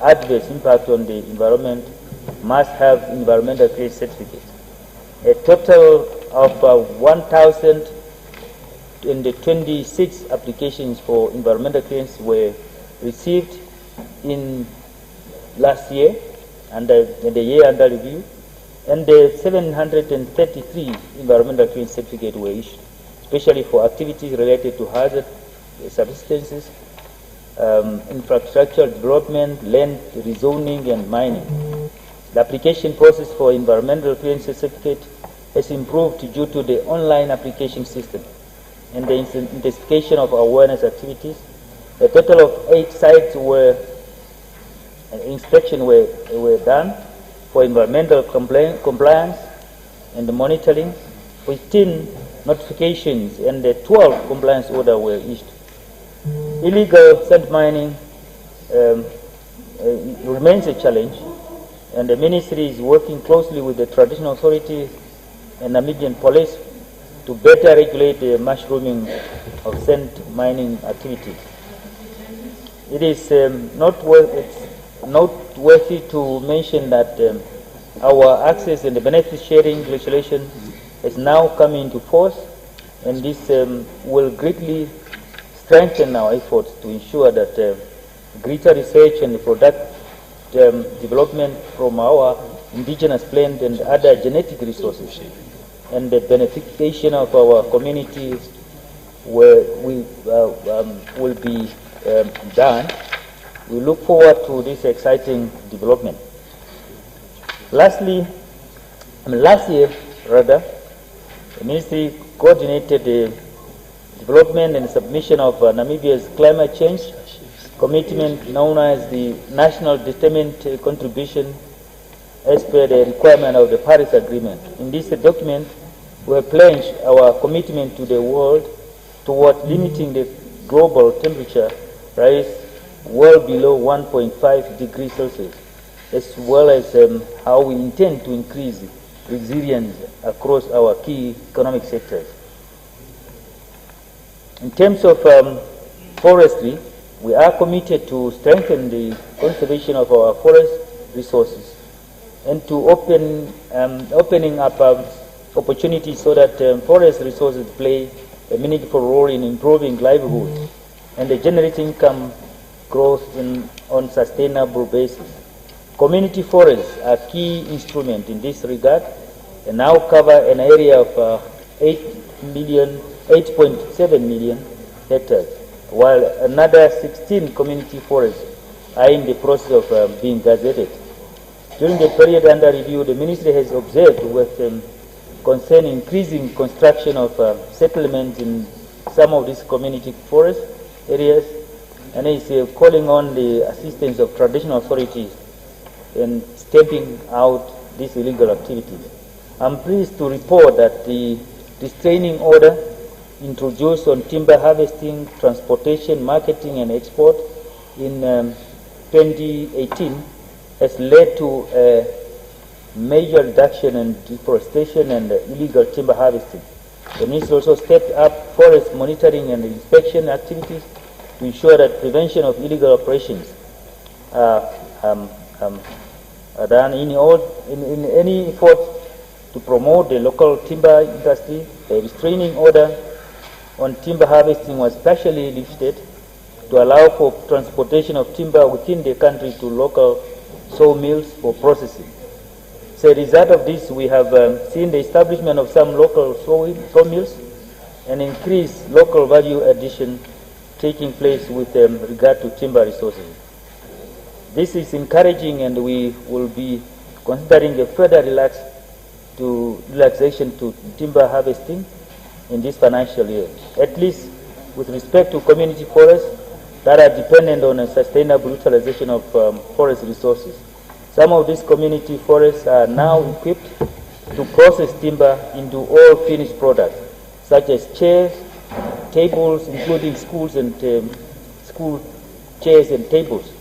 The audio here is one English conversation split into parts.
adverse impact on the environment must have environmental clearance certificate. A total of 1,026 applications for environmental clearance were received in last year, in the year under review, and 733 environmental clearance certificates were issued, especially for activities related to hazard substances, infrastructure development, land rezoning, and mining. The application process for environmental clearance certificate has improved due to the online application system and the intensification of awareness activities. A total of 8 sites inspection were done for environmental compliance and monitoring. 15 notifications and 12 compliance orders were issued. Illegal sand mining remains a challenge, and the ministry is working closely with the traditional authorities and Namibian police to better regulate the mushrooming of sand mining activities. It is noteworthy to mention that our access and the benefit sharing legislation has now come into force, and this will greatly strengthen our efforts to ensure that greater research and product development from our indigenous plant and other genetic resources and the beneficiation of our communities will be done. We look forward to this exciting development. Last year, the ministry coordinated the development and submission of Namibia's climate change commitment, known as the National Determined Contribution, as per the requirement of the Paris Agreement. In this document, we have pledged our commitment to the world toward limiting the global temperature rise well below 1.5 degrees Celsius, as well as how we intend to increase resilience across our key economic sectors. In terms of forestry, we are committed to strengthen the conservation of our forest resources and to opening up opportunities so that forest resources play a meaningful role in improving livelihoods and generating income growth on sustainable basis. Community forests are key instrument in this regard and now cover an area of 8.7 million hectares, while another 16 community forests are in the process of being gazetted. During the period under review, the ministry has observed with concern increasing construction of settlements in some of these community forest areas, and is calling on the assistance of traditional authorities in stamping out these illegal activities. I'm pleased to report that the restraining order introduced on timber harvesting, transportation, marketing, and export in 2018 has led to a major reduction in deforestation and illegal timber harvesting. The ministry also stepped up forest monitoring and inspection activities to ensure that prevention of illegal operations are done in any effort to promote the local timber industry. The restraining order on timber harvesting was partially lifted to allow for transportation of timber within the country to local sawmills for processing. As a result of this, we have seen the establishment of some local sawmills and increased local value addition taking place with regard to timber resources. This is encouraging, and we will be considering a further relaxation to timber harvesting in this financial year, at least with respect to community forests that are dependent on a sustainable utilization of forest resources. Some of these community forests are now equipped to process timber into all finished products, such as chairs, tables, including schools and school chairs and tables,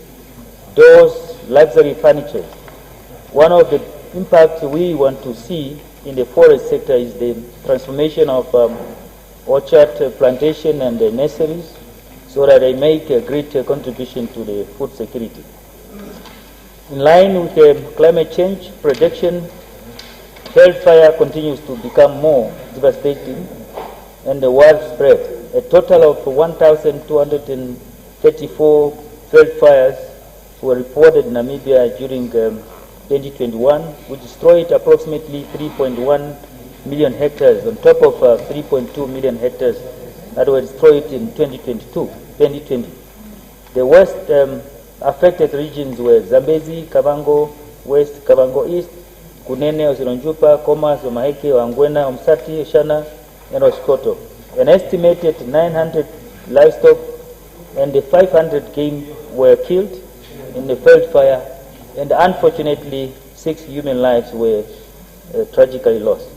doors, luxury furniture. One of the impacts we want to see in the forest sector is the transformation of orchard plantation and the nurseries, so that they make a great contribution to the food security. In line with climate change prediction, wildfire continues to become more devastating and widespread. A total of 1,234 wildfires were reported in Namibia during 2021, which destroyed approximately 3.1 million hectares on top of 3.2 million hectares that were destroyed in 2020. The worst affected regions were Zambezi, Kavango West, Kavango East, Kunene, Osironjupa, Komas, Omaheke, Wangwena, Omsati, Oshana, and Oshkoto. An estimated 900 livestock and 500 game were killed in the wildfire, and unfortunately 6 human lives were tragically lost.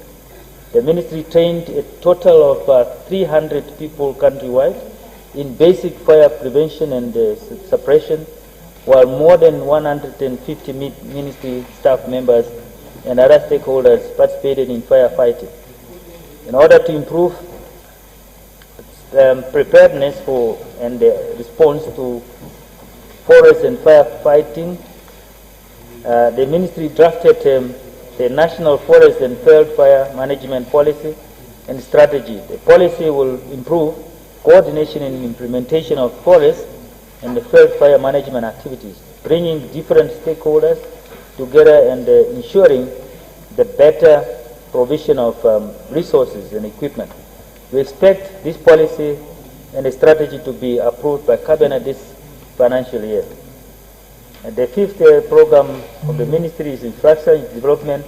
The ministry trained a total of 300 people countrywide in basic fire prevention and suppression, while more than 150 ministry staff members and other stakeholders participated in firefighting. In order to improve preparedness for and response to forest and firefighting, the ministry drafted the National Forest and Wildfire Management Policy and Strategy. The policy will improve coordination and implementation of forest and the wildfire management activities, bringing different stakeholders together and ensuring the better provision of resources and equipment. We expect this policy and the strategy to be approved by Cabinet this financial year. And the fifth program of the ministry is infrastructure development,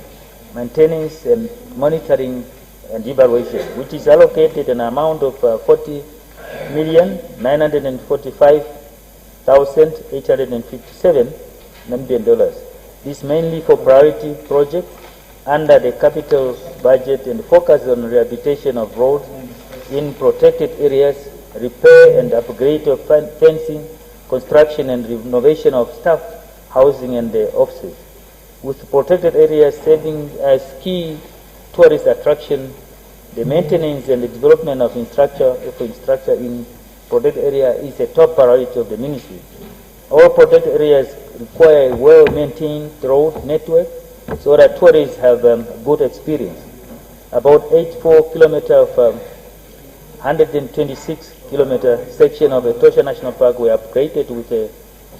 maintenance and monitoring and evaluation, which is allocated an amount of 40,945,857 Namibian dollars. This mainly for priority projects under the capital budget and focus on rehabilitation of roads in protected areas, repair and upgrade of fencing, construction and renovation of staff housing and offices, with protected areas serving as key tourist attraction. The maintenance and the development of infrastructure in protected area is a top priority of the ministry. All protected areas require a well-maintained road network so that tourists have good experience. About 84 kilometers of 126 kilometer section of the Etosha National Park were upgraded with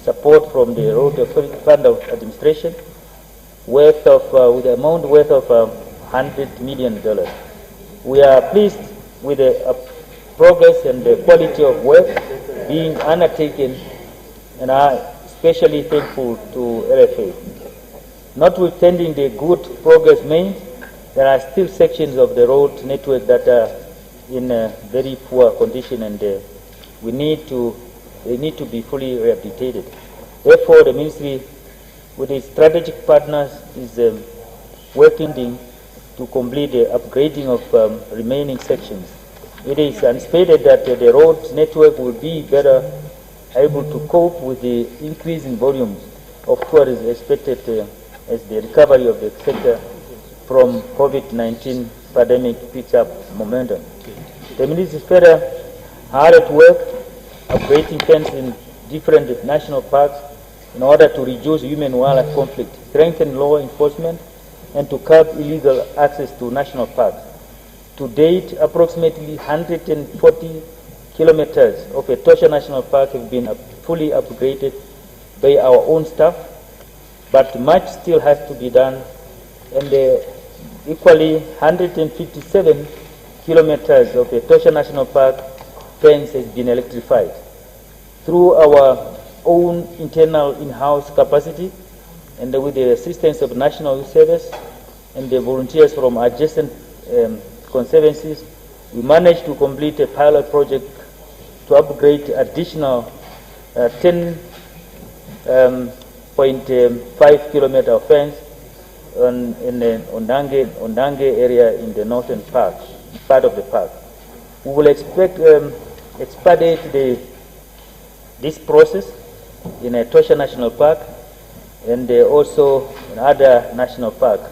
support from the Road Fund of Administration with the amount worth of $100 million. We are pleased with the progress and the quality of work being undertaken and are especially thankful to LFA. Notwithstanding the good progress made, there are still sections of the road network that are in a very poor condition, and they need to be fully rehabilitated. Therefore, the ministry, with its strategic partners, is working to complete the upgrading of remaining sections. It is anticipated that the road network will be better able to cope with the increase in volumes of tourism expected as the recovery of the sector from COVID-19 pandemic picks up momentum. The ministry is further hard at work upgrading fences in different national parks in order to reduce human-wildlife conflict, strengthen law enforcement, and to curb illegal access to national parks. To date, approximately 140 kilometers of Etosha National Park have been fully upgraded by our own staff, but much still has to be done, and equally 157 kilometers of Etosha National Park fence has been electrified. Through our own internal in-house capacity and with the assistance of National Youth Service and the volunteers from adjacent conservancies, we managed to complete a pilot project to upgrade additional 10.5 kilometer of fence in the Ondange area in the northern part of the park. We will expedite this process in Etosha National Park and also in other national parks.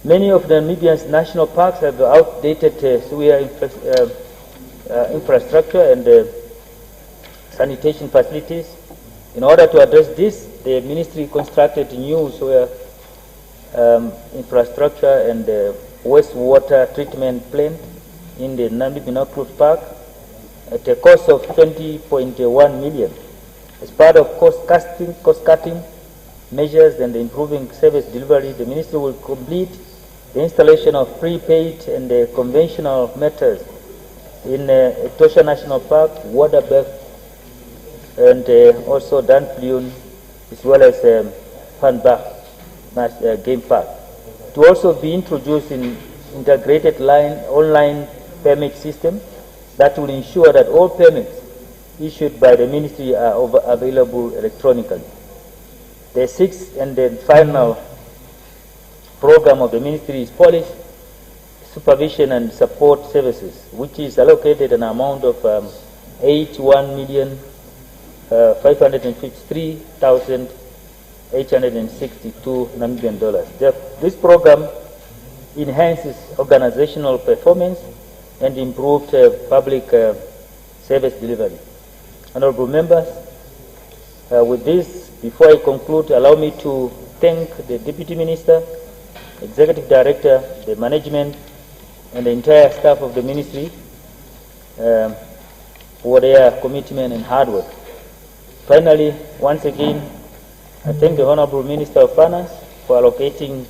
Many of the Namibian national parks have outdated sewer infrastructure and sanitation facilities, In order to address this, the ministry constructed new soil infrastructure and wastewater treatment plant in the Namibia Park at a cost of 20.1 million. As part of cost-cutting measures and improving service delivery, the ministry will complete the installation of prepaid and conventional meters in Etosha National Park, Waterberg, and also Danpleun, as well as Panbach Game Park. To also be introduced in integrated online permit system that will ensure that all permits issued by the ministry are available electronically. The sixth and the final program of the ministry is policy, supervision and support services, which is allocated an amount of 81,553,862 Namibian dollars. This program enhances organizational performance and improved public service delivery. Honorable members, with this, before I conclude, allow me to thank the Deputy Minister, Executive Director, the management, and the entire staff of the ministry for their commitment and hard work. Finally, once again, I thank the Honorable Minister of Finance for allocating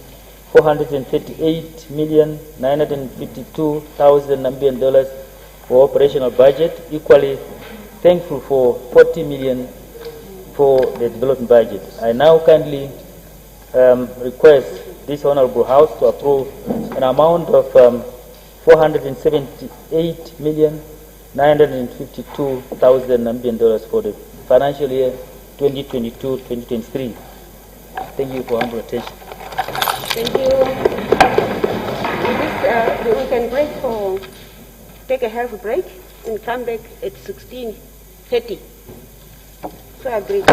458,952,000 Namibian dollars for operational budget, equally thankful for 40 million for the development budget. I now kindly request this Honorable House to approve an amount of 478,952,000 Namibian dollars for the financial year 2022-2023. Thank you for humble attention. Thank you. We can take a half break and come back at 16:30. So agreed.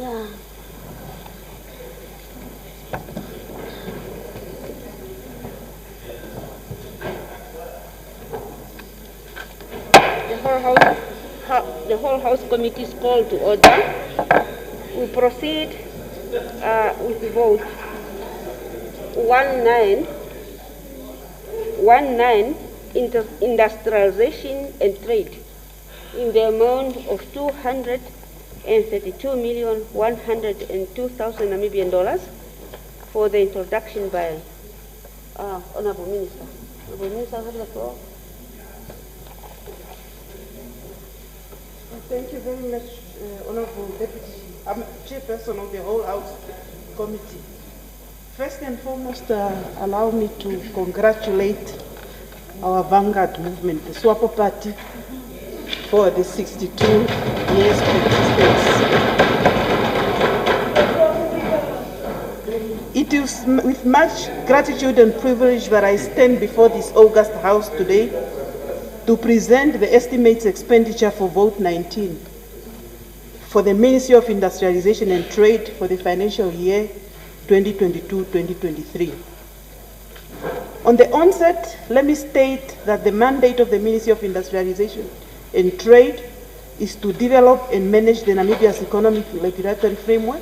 Yeah. The whole House committee is called to order. We proceed with the vote. 19 industrialization and trade in the amount of 232,102,000 Namibian dollars for the introduction by Honorable Minister. Honorable Minister, have the floor. Thank you very much, Honorable Deputy Chairperson of the whole House Committee. First and foremost, allow me to congratulate our vanguard movement, the SWAPO Party, for the 62 years of existence. It is with much gratitude and privilege that I stand before this august House today to present the estimates expenditure for Vote 19 for the Ministry of Industrialization and Trade for the financial year 2022-2023. On the onset, let me state that the mandate of the Ministry of Industrialization and Trade is to develop and manage the Namibia's economic regulatory framework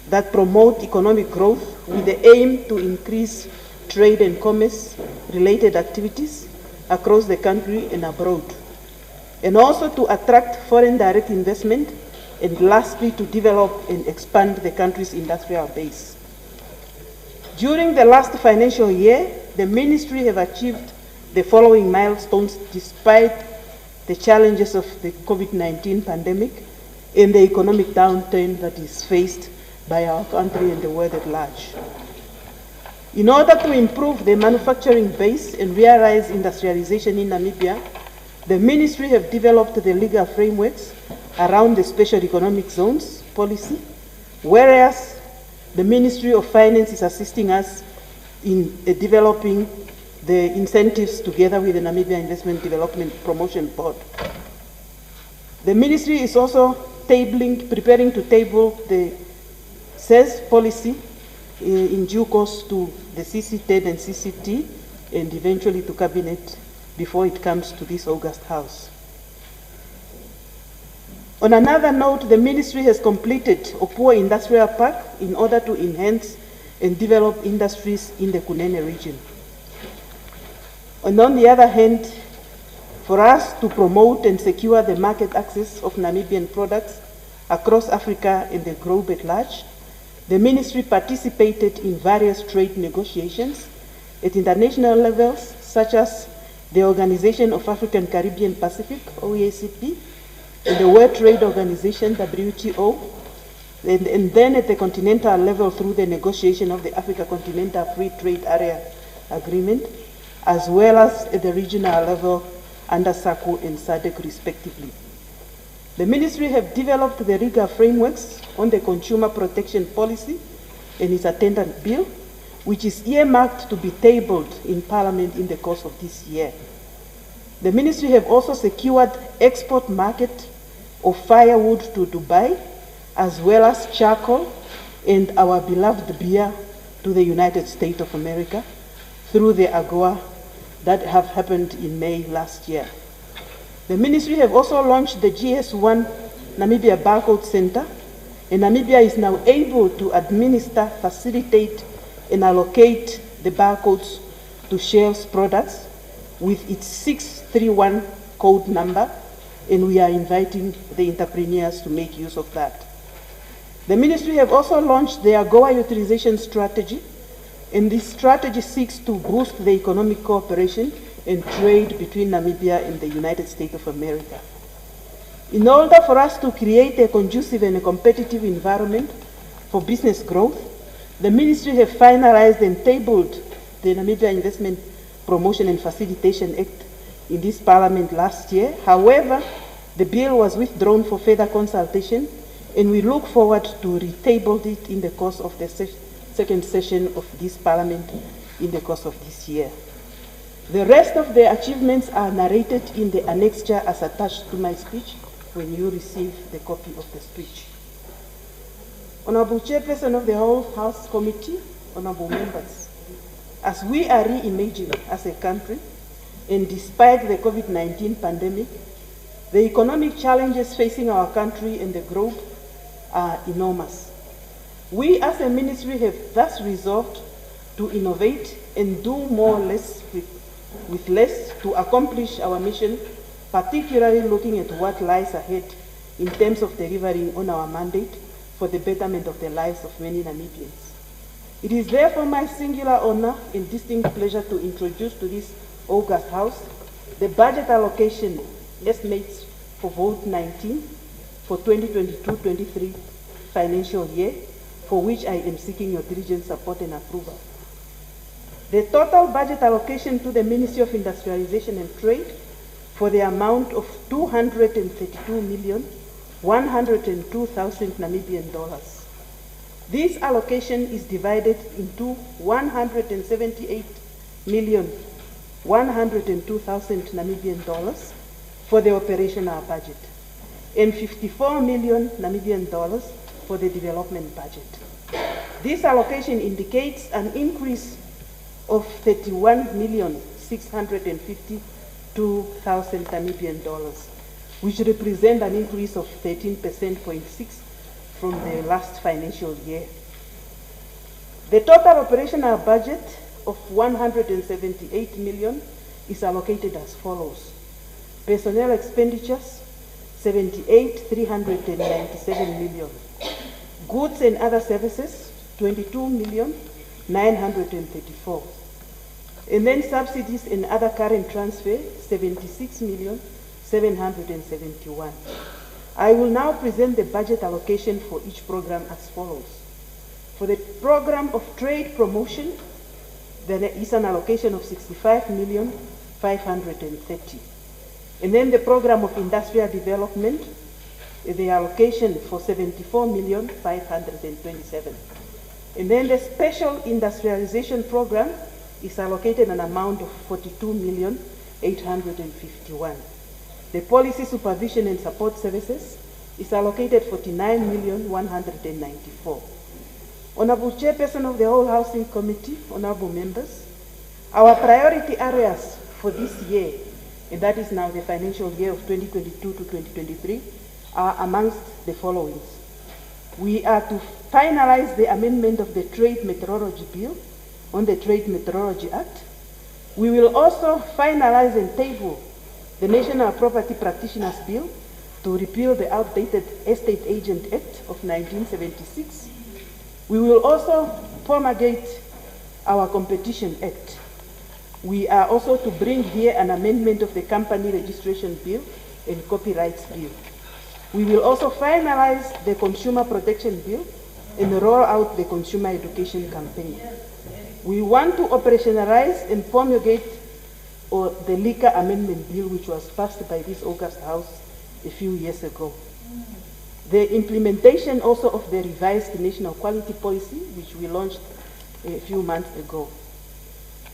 that promote economic growth with the aim to increase trade and commerce related activities across the country and abroad, and also to attract foreign direct investment, and lastly to develop and expand the country's industrial base. During the last financial year, the ministry have achieved the following milestones despite the challenges of the COVID-19 pandemic and the economic downturn that is faced by our country and the world at large. In order to improve the manufacturing base and realize industrialization in Namibia, the ministry have developed the legal frameworks around the special economic zones policy, whereas the Ministry of Finance is assisting us in developing the incentives together with the Namibia Investment Development Promotion Board. The ministry is also preparing to table the CES policy in due course to the CCTED and CCT, and eventually to Cabinet before it comes to this august House. On another note, the ministry has completed Opua Industrial Park in order to enhance and develop industries in the Kunene region. And on the other hand, for us to promote and secure the market access of Namibian products across Africa and the globe at large, the ministry participated in various trade negotiations at international levels, such as the Organization of African Caribbean Pacific, OACP, and the World Trade Organization, WTO, and then at the continental level through the negotiation of the Africa Continental Free Trade Area Agreement, as well as at the regional level under SACO and SADC respectively. The ministry have developed the RIGA frameworks on the consumer protection policy and its attendant bill, which is earmarked to be tabled in Parliament in the course of this year. The ministry have also secured export market of firewood to Dubai, as well as charcoal and our beloved beer to the United States of America through the AGOA that have happened in May last year. The ministry have also launched the GS1 Namibia Barcode Center, and Namibia is now able to administer, facilitate, and allocate the barcodes to Shell's products with its 631 code number, and we are inviting the entrepreneurs to make use of that. The ministry have also launched the AGOA utilization strategy, and this strategy seeks to boost the economic cooperation and trade between Namibia and the United States of America. In order for us to create a conducive and a competitive environment for business growth, the ministry have finalized and tabled the Namibia Investment Promotion and Facilitation Act in this Parliament last year. However, the bill was withdrawn for further consultation, and we look forward to retable it in the course of the second session of this Parliament in the course of this year. The rest of the achievements are narrated in the annexure as attached to my speech when you receive the copy of the speech. Honorable Chairperson of the whole House Committee, honorable members, as we are reimagining as a country, and despite the COVID-19 pandemic, the economic challenges facing our country and the globe are enormous. We as a ministry have thus resolved to innovate and do more with less to accomplish our mission, particularly looking at what lies ahead in terms of delivering on our mandate for the betterment of the lives of many Namibians. It is therefore my singular honor and distinct pleasure to introduce to this august House the budget allocation estimates for vote 19 for 2022-23 financial year, for which I am seeking your diligent support and approval. The total budget allocation to the Ministry of Industrialization and Trade for the amount of 232,102,000 Namibian dollars. This allocation is divided into 178,102,000 Namibian dollars for the operational budget and 54 million Namibian dollars for the development budget. This allocation indicates an increase of 31,652,000 Namibian dollars, which represent an increase of 13.6% from the last financial year. The total operational budget of 178 million is allocated as follows: personnel expenditures 78,397 million, goods and other services 22,934, and then subsidies and other current transfer 76,771. I will now present the budget allocation for each program as follows. For the program of trade promotion, there is an allocation of 65,530. And then the program of industrial development, the allocation for 74,527. And then the special industrialization program is allocated an amount of 42,851. The policy supervision and support services is allocated 49,194. Honorable Chairperson of the whole Housing Committee, honorable members, our priority areas for this year, and that is now the financial year of 2022 to 2023, are amongst the following. We are to finalize the amendment of the Trade Meteorology Bill on the Trade Meteorology Act. We will also finalize and table the National Property Practitioners Bill to repeal the outdated Estate Agent Act of 1976. We will also promulgate our Competition Act. We are also to bring here an amendment of the Company Registration Bill and Copyrights Bill. We will also finalize the Consumer Protection Bill and roll out the Consumer Education Campaign. We want to operationalize and promulgate the Liquor Amendment Bill, which was passed by this august House a few years ago. The implementation also of the revised National Quality Policy, which we launched a few months ago.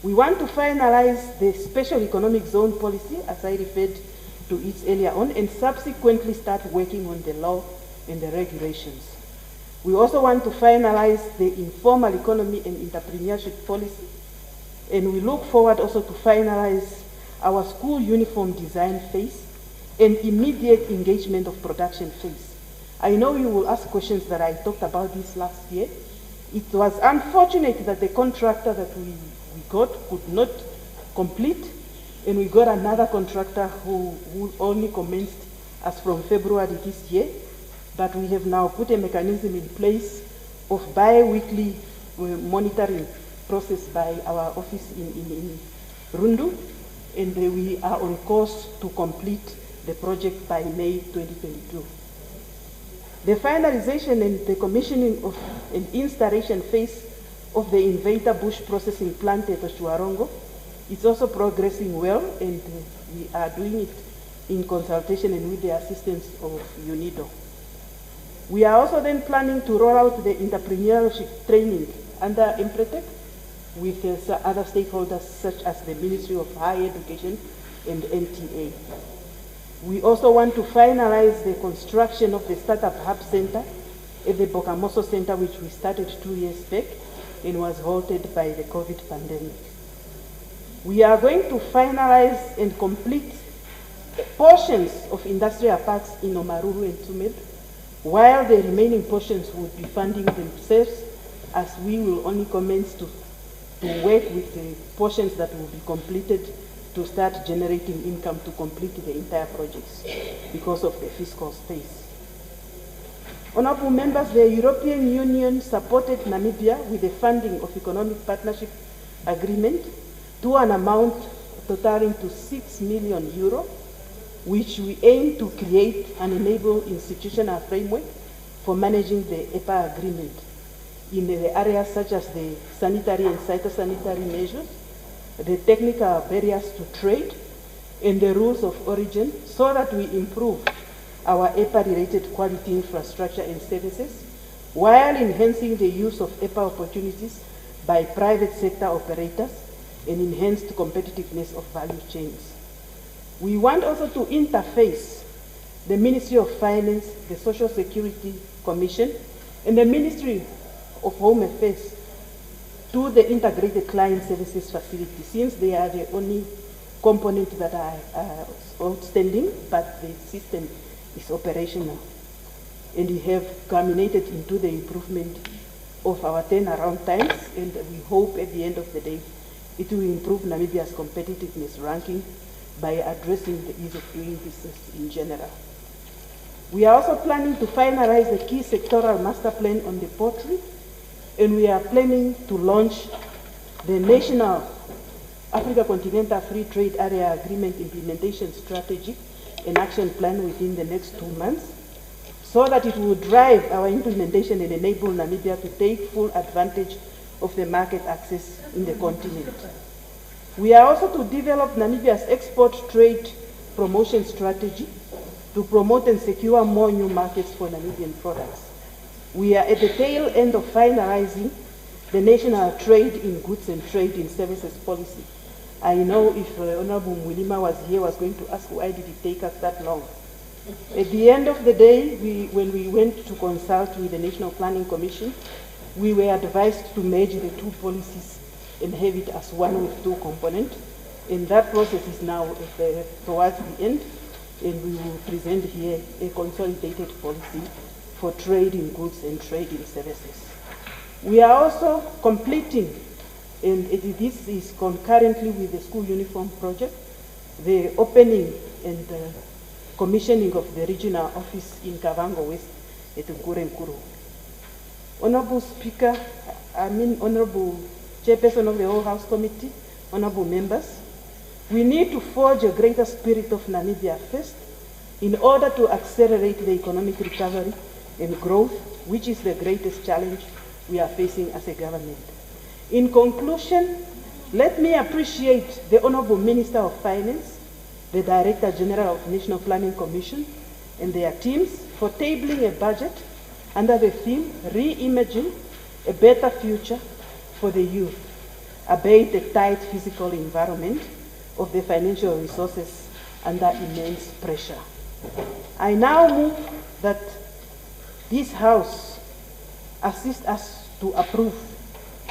We want to finalize the Special Economic Zone Policy, as I referred to it earlier on, and subsequently start working on the law and the regulations. We also want to finalize the informal economy and entrepreneurship policy, and we look forward also to finalize our school uniform design phase and immediate engagement of production phase. I know you will ask questions that I talked about this last year. It was unfortunate that the contractor that we got could not complete, and we got another contractor who only commenced as from February this year. But we have now put a mechanism in place of bi-weekly monitoring process by our office in Rundu, and we are on course to complete the project by May 2022. The finalization and the commissioning of an installation phase of the Invator Bush Processing Plant at Oshuarongo is also progressing well, and we are doing it in consultation and with the assistance of UNIDO. We are also then planning to roll out the entrepreneurship training under Empretec with other stakeholders such as the Ministry of Higher Education and NTA. We also want to finalize the construction of the Startup Hub Center at the Bokamoso Center, which we started 2 years back and was halted by the COVID pandemic. We are going to finalize and complete portions of industrial parks in Omaruru and Tsumeb, while the remaining portions would be funding themselves, as we will only commence to work with the portions that will be completed to start generating income to complete the entire projects because of the fiscal space. Honorable members, the European Union supported Namibia with the funding of economic partnership agreement to an amount totaling to 6 million euro, which we aim to create and enable institutional framework for managing the EPA agreement in the areas such as the sanitary and phytosanitary measures, the technical barriers to trade, and the rules of origin, so that we improve our EPA-related quality infrastructure and services, while enhancing the use of EPA opportunities by private sector operators and enhanced competitiveness of value chains. We want also to interface the Ministry of Finance, the Social Security Commission, and the Ministry of Home Affairs to the Integrated Client Services Facility, since they are the only component that are outstanding, but the system is operational. And we have culminated into the improvement of our turnaround times, and we hope at the end of the day it will improve Namibia's competitiveness ranking by addressing the ease of doing business in general. We are also planning to finalize the key sectoral master plan on the poultry, and we are planning to launch the National Africa Continental Free Trade Area Agreement Implementation Strategy and Action Plan within the next 2 months, so that it will drive our implementation and enable Namibia to take full advantage of the market access in the continent. We are also to develop Namibia's export trade promotion strategy to promote and secure more new markets for Namibian products. We are at the tail end of finalizing the national trade in goods and trade in services policy. I know if Honorable Mwilima was here, was going to ask why did it take us that long. At the end of the day, when we went to consult with the National Planning Commission, we were advised to merge the two policies and have it as one with two components. And that process is now towards the end, and we will present here a consolidated policy for trade in goods and trade in services. We are also completing, and this is concurrently with the school uniform project, the opening and commissioning of the regional office in Kavango West at Nkuru. Honorable Speaker, Honorable Chairperson of the Whole House Committee, honorable members, we need to forge a greater spirit of Namibia first in order to accelerate the economic recovery and growth, which is the greatest challenge we are facing as a government. In conclusion, let me appreciate the Honorable Minister of Finance, the Director General of National Planning Commission, and their teams for tabling a budget under the theme, Reimagine a Better Future for the Youth, albeit the tight physical environment of the financial resources under immense pressure. I now move that this House assist us to approve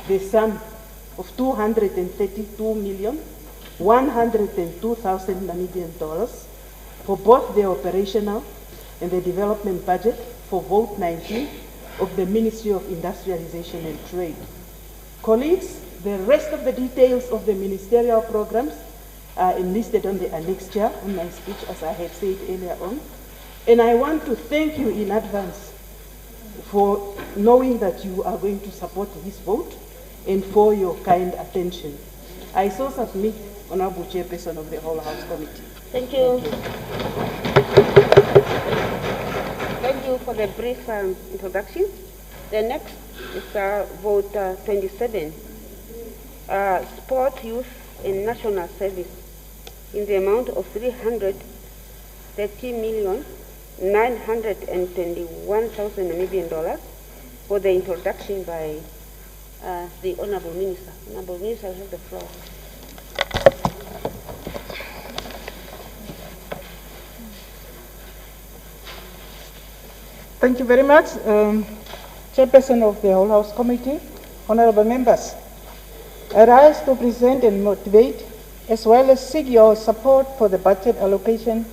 the sum of $232,102,000 Namibian dollars for both the operational and the development budget for Vote 19 of the Ministry of Industrialization and Trade. Colleagues, the rest of the details of the ministerial programs are enlisted on the annexure on my speech, as I had said earlier on. And I want to thank you in advance for knowing that you are going to support this vote and for your kind attention. I so submit, Honorable Chairperson of the Whole House Committee. Thank you. Thank you for the brief introduction. The next is vote 27, Sport, Youth and National Service, in the amount of $330,921,000 Namibian dollars for the introduction by the Honorable Minister. Honorable Minister, you have the floor. Thank you very much. Chairperson of the Whole House Committee, honorable members, I rise to present and motivate as well as seek your support for the budget allocation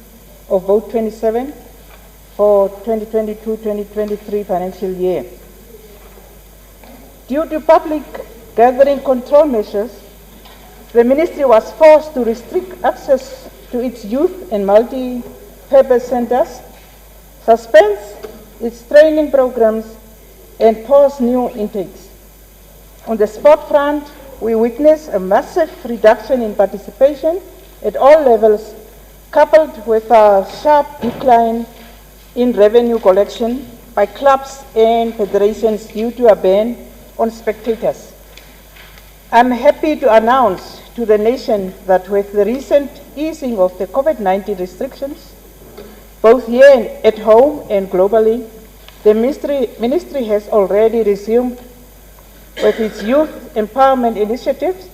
of Vote 27 for 2022-2023 financial year. Due to public gathering control measures, the Ministry was forced to restrict access to its youth and multi-purpose centers, suspend its training programs, and pause new intakes. On the sport front, we witnessed a massive reduction in participation at all levels, coupled with a sharp decline in revenue collection by clubs and federations due to a ban on spectators. I'm happy to announce to the nation that with the recent easing of the COVID-19 restrictions, both here and at home and globally, the ministry has already resumed with its youth empowerment initiatives,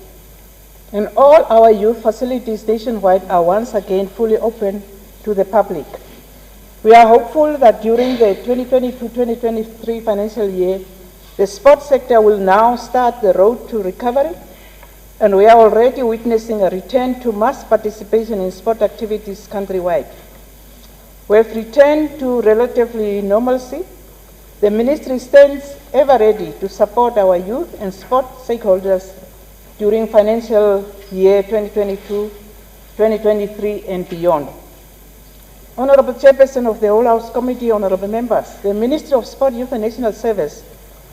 and all our youth facilities nationwide are once again fully open to the public. We are hopeful that during the 2022-2023 financial year, the sports sector will now start the road to recovery, and we are already witnessing a return to mass participation in sport activities countrywide. We have returned to relatively normalcy. The ministry stands ever ready to support our youth and sport stakeholders during financial year 2022-2023 and beyond. Honorable Chairperson of the Whole House Committee, honorable members, the Ministry of Sport, Youth and National Service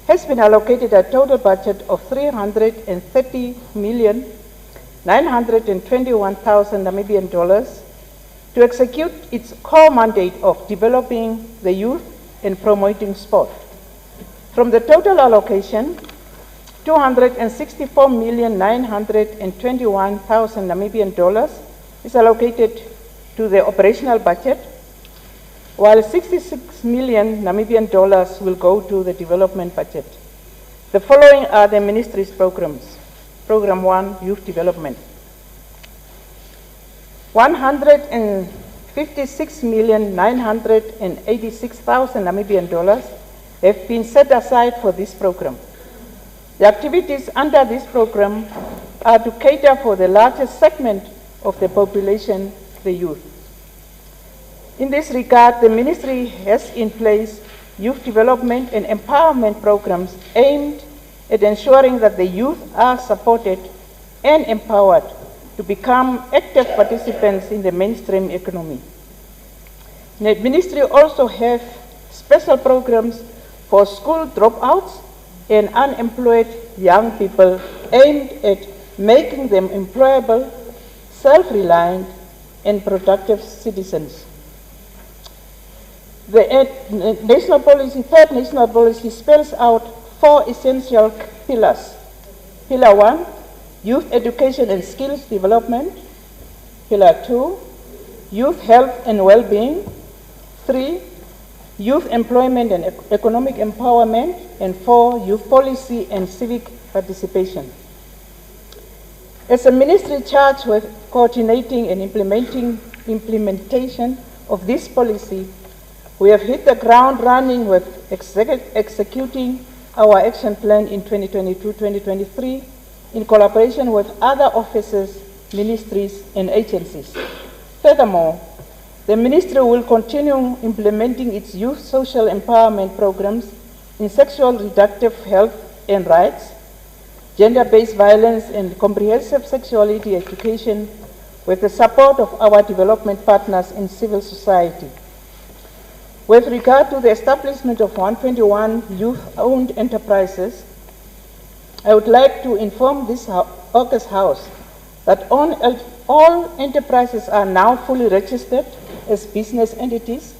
has been allocated a total budget of 330,921,000 Namibian dollars to execute its core mandate of developing the youth and promoting sport. From the total allocation, 264,921,000 Namibian dollars is allocated to the operational budget, while 66 million Namibian dollars will go to the development budget. The following are the ministry's programs. Program 1, Youth Development. 156,986,000 Namibian dollars have been set aside for this program. The activities under this program are to cater for the largest segment of the population, the youth. In this regard, the ministry has in place youth development and empowerment programs aimed at ensuring that the youth are supported and empowered to become active participants in the mainstream economy. The ministry also has special programs for school dropouts and unemployed young people aimed at making them employable, self-reliant, and productive citizens. The third national policy spells out 4 essential pillars. Pillar 1, youth education and skills development. Pillar 2, youth health and well-being. 3, youth employment and economic empowerment. And 4, youth policy and civic participation. As a ministry charged with coordinating and implementation of this policy, we have hit the ground running with executing our action plan in 2022-2023 in collaboration with other offices, ministries, and agencies. Furthermore, the ministry will continue implementing its youth social empowerment programs in sexual reproductive health and rights, gender-based violence, and comprehensive sexuality education with the support of our development partners in civil society. With regard to the establishment of 121 youth-owned enterprises, I would like to inform this August House that all enterprises are now fully registered as business entities,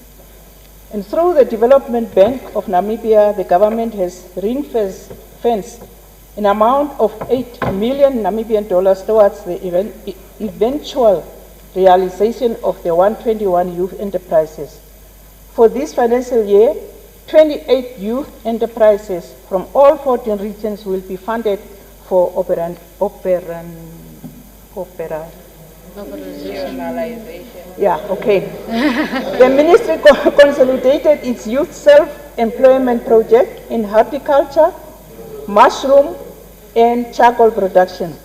and through the Development Bank of Namibia, the government has ring-fenced an amount of 8 million Namibian dollars towards the eventual realization of the 121 youth enterprises. For this financial year, 28 youth enterprises from all 14 regions will be funded for operationalization. Yeah, okay. The ministry consolidated its youth self employment project in horticulture, mushroom, and charcoal production.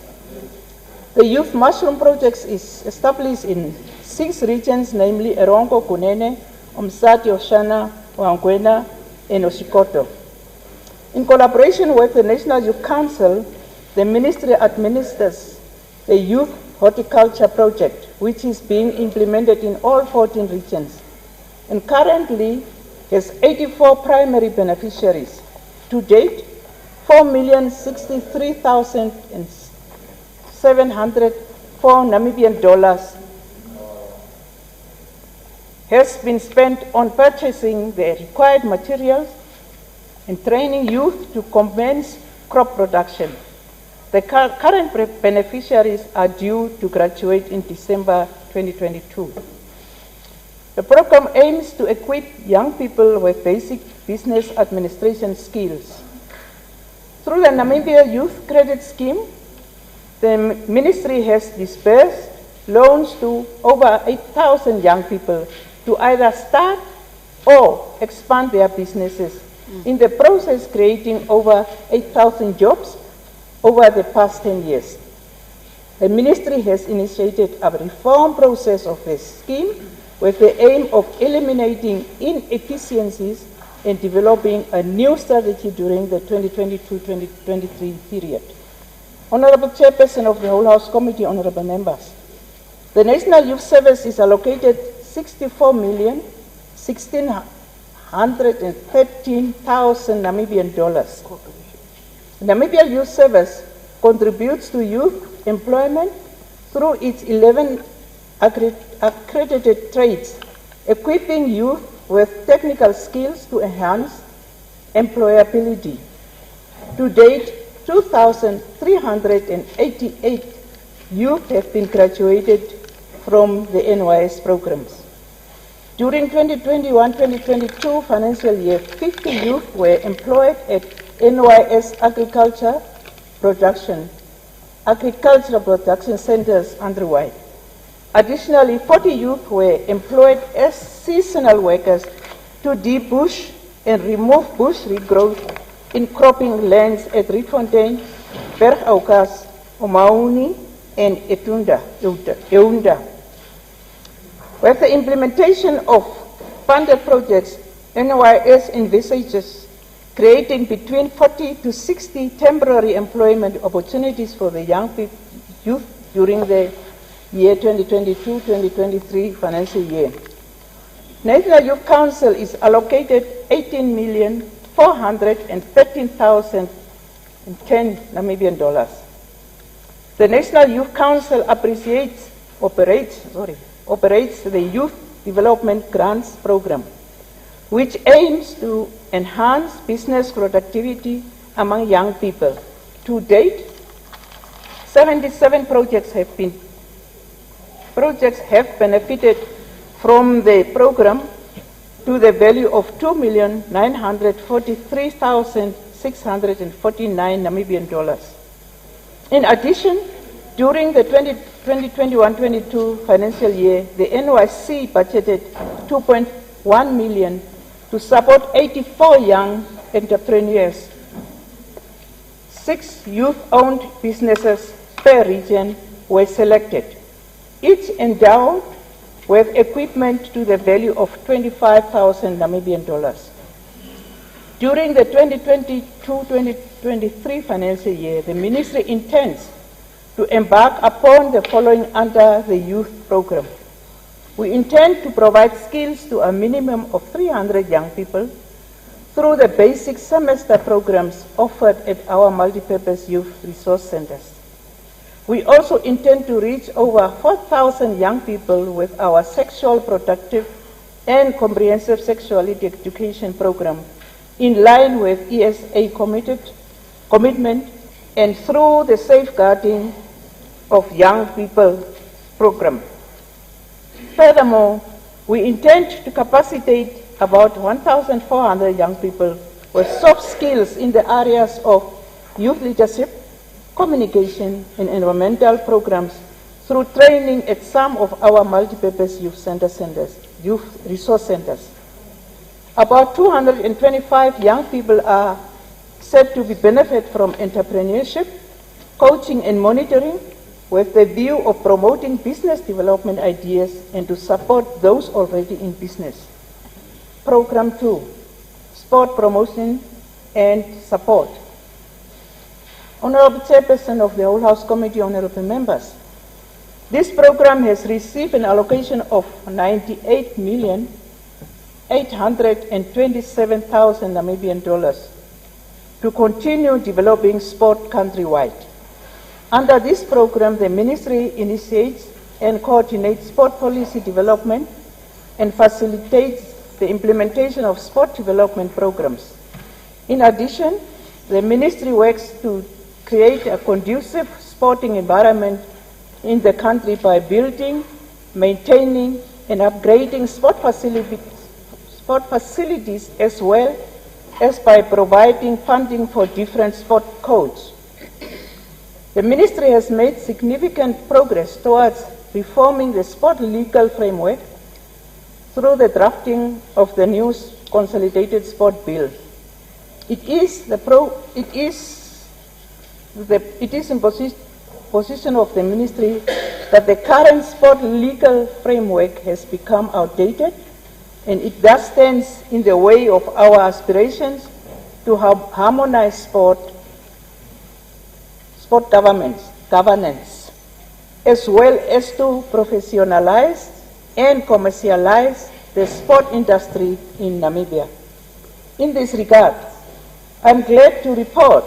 The youth mushroom project is established in 6 regions, namely Erongo, Kunene, Umsati, Oshana, Wangwena, and Oshikoto. In collaboration with the National Youth Council, the ministry administers the Youth Horticulture Project, which is being implemented in all 14 regions, and currently has 84 primary beneficiaries. To date, $4,063,704 Namibian dollars has been spent on purchasing the required materials and training youth to commence crop production. The current beneficiaries are due to graduate in December 2022. The program aims to equip young people with basic business administration skills. Through the Namibia Youth Credit Scheme, the ministry has disbursed loans to over 8,000 young people to either start or expand their businesses, in the process creating over 8,000 jobs over the past 10 years. The ministry has initiated a reform process of the scheme with the aim of eliminating inefficiencies and developing a new strategy during the 2022-2023 period. Honorable Chairperson of the Whole House Committee, honorable members, the National Youth Service is allocated $64,113,000 Namibian dollars. Namibia Youth Service contributes to youth employment through its 11 accredited trades, equipping youth with technical skills to enhance employability. To date, 2,388 youth have been graduated from the NYS programs. During 2021-2022 financial year, 50 youth were employed at NYS agricultural production centers underway. Additionally, 40 youth were employed as seasonal workers to debush and remove bush regrowth in cropping lands at Rietfontein, Bergaukas, Omauni, and Eunda. With the implementation of funded projects, NYS envisages creating between 40 to 60 temporary employment opportunities for the young youth during the year 2022-2023 financial year. National Youth Council is allocated $18,413,010 Namibian dollars. The National Youth Council operates the Youth Development Grants Program, which aims to enhance business productivity among young people. To date, 77 projects have benefited from the program to the value of $2,943,649 Namibian dollars. In addition, during the 2021-22 financial year, the NYC budgeted $2.1 million to support 84 young entrepreneurs. 6 youth-owned businesses per region were selected, each endowed with equipment to the value of 25,000 Namibian dollars. During the 2022-2023 financial year, the ministry intends to embark upon the following under the youth program. We intend to provide skills to a minimum of 300 young people through the basic semester programs offered at our multipurpose youth resource centers. We also intend to reach over 4,000 young people with our sexual productive and comprehensive sexuality education program in line with ESA commitment and through the Safeguarding of Young People program. Furthermore, we intend to capacitate about 1,400 young people with soft skills in the areas of youth leadership, communication, and environmental programs through training at some of our multipurpose youth resource centers. About 225 young people are said to be benefit from entrepreneurship, coaching and monitoring with the view of promoting business development ideas and to support those already in business. Program 2, Sport Promotion and Support. Honorable Chairperson of the Whole House Committee, honorable members, this program has received an allocation of 98,827,000 Namibian dollars to continue developing sport countrywide. Under this program, the Ministry initiates and coordinates sport policy development and facilitates the implementation of sport development programs. In addition, the Ministry works to create a conducive sporting environment in the country by building, maintaining, and upgrading sport facilities as well as by providing funding for different sport codes. The Ministry has made significant progress towards reforming the sport legal framework through the drafting of the new consolidated sport bill. It is in position of the Ministry that the current sport legal framework has become outdated, and it thus stands in the way of our aspirations to harmonize sport governance, as well as to professionalize and commercialize the sport industry in Namibia. In this regard, I'm glad to report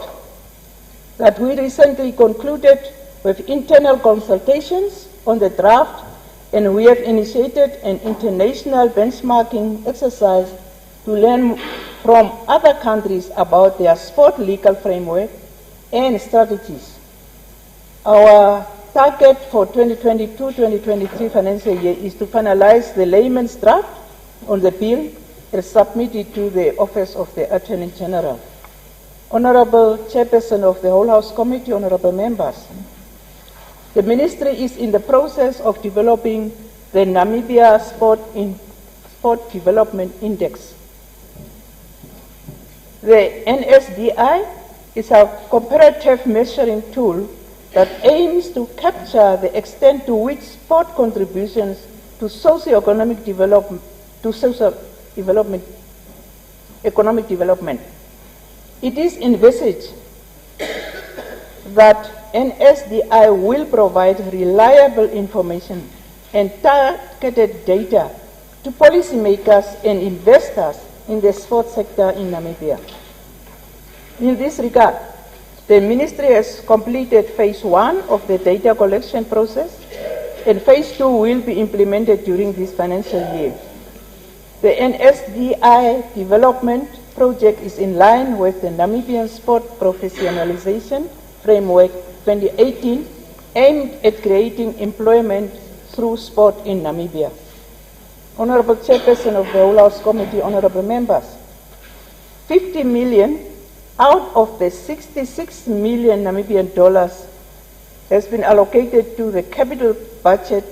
that we recently concluded with internal consultations on the draft, and we have initiated an international benchmarking exercise to learn from other countries about their sport legal framework and strategies. Our target for 2022-2023 financial year is to finalize the layman's draft on the bill and submit it to the Office of the Attorney General. Honorable Chairperson of the Whole House Committee, honorable members, the Ministry is in the process of developing the Namibia Sport Development Index. The NSDI is a comparative measuring tool that aims to capture the extent to which sport contributions to socio-economic development, economic development. It is envisaged that NSDI will provide reliable information and targeted data to policymakers and investors in the sports sector in Namibia. In this regard, the Ministry has completed phase 1 of the data collection process, and phase 2 will be implemented during this financial year. The NSDI development project is in line with the Namibian Sport Professionalization Framework 2018, aimed at creating employment through sport in Namibia. Honorable Chairperson of the Whole House Committee, honorable members, 50 million out of the 66 million Namibian dollars has been allocated to the capital budget,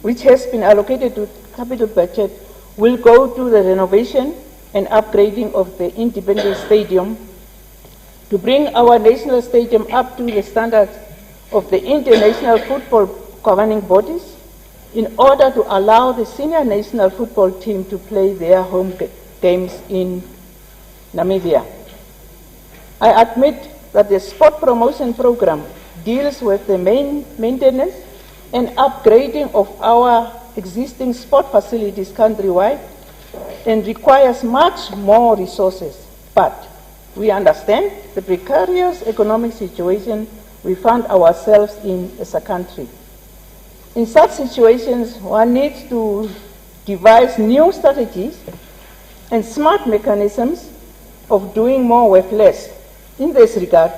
which has been allocated to capital budget, will go to the renovation and upgrading of the Independence Stadium to bring our national stadium up to the standards of the international football governing bodies in order to allow the senior national football team to play their home games in Namibia. I admit that the sport promotion program deals with the maintenance and upgrading of our existing sport facilities countrywide and requires much more resources. But we understand the precarious economic situation we found ourselves in as a country. In such situations, one needs to devise new strategies and smart mechanisms of doing more with less. In this regard,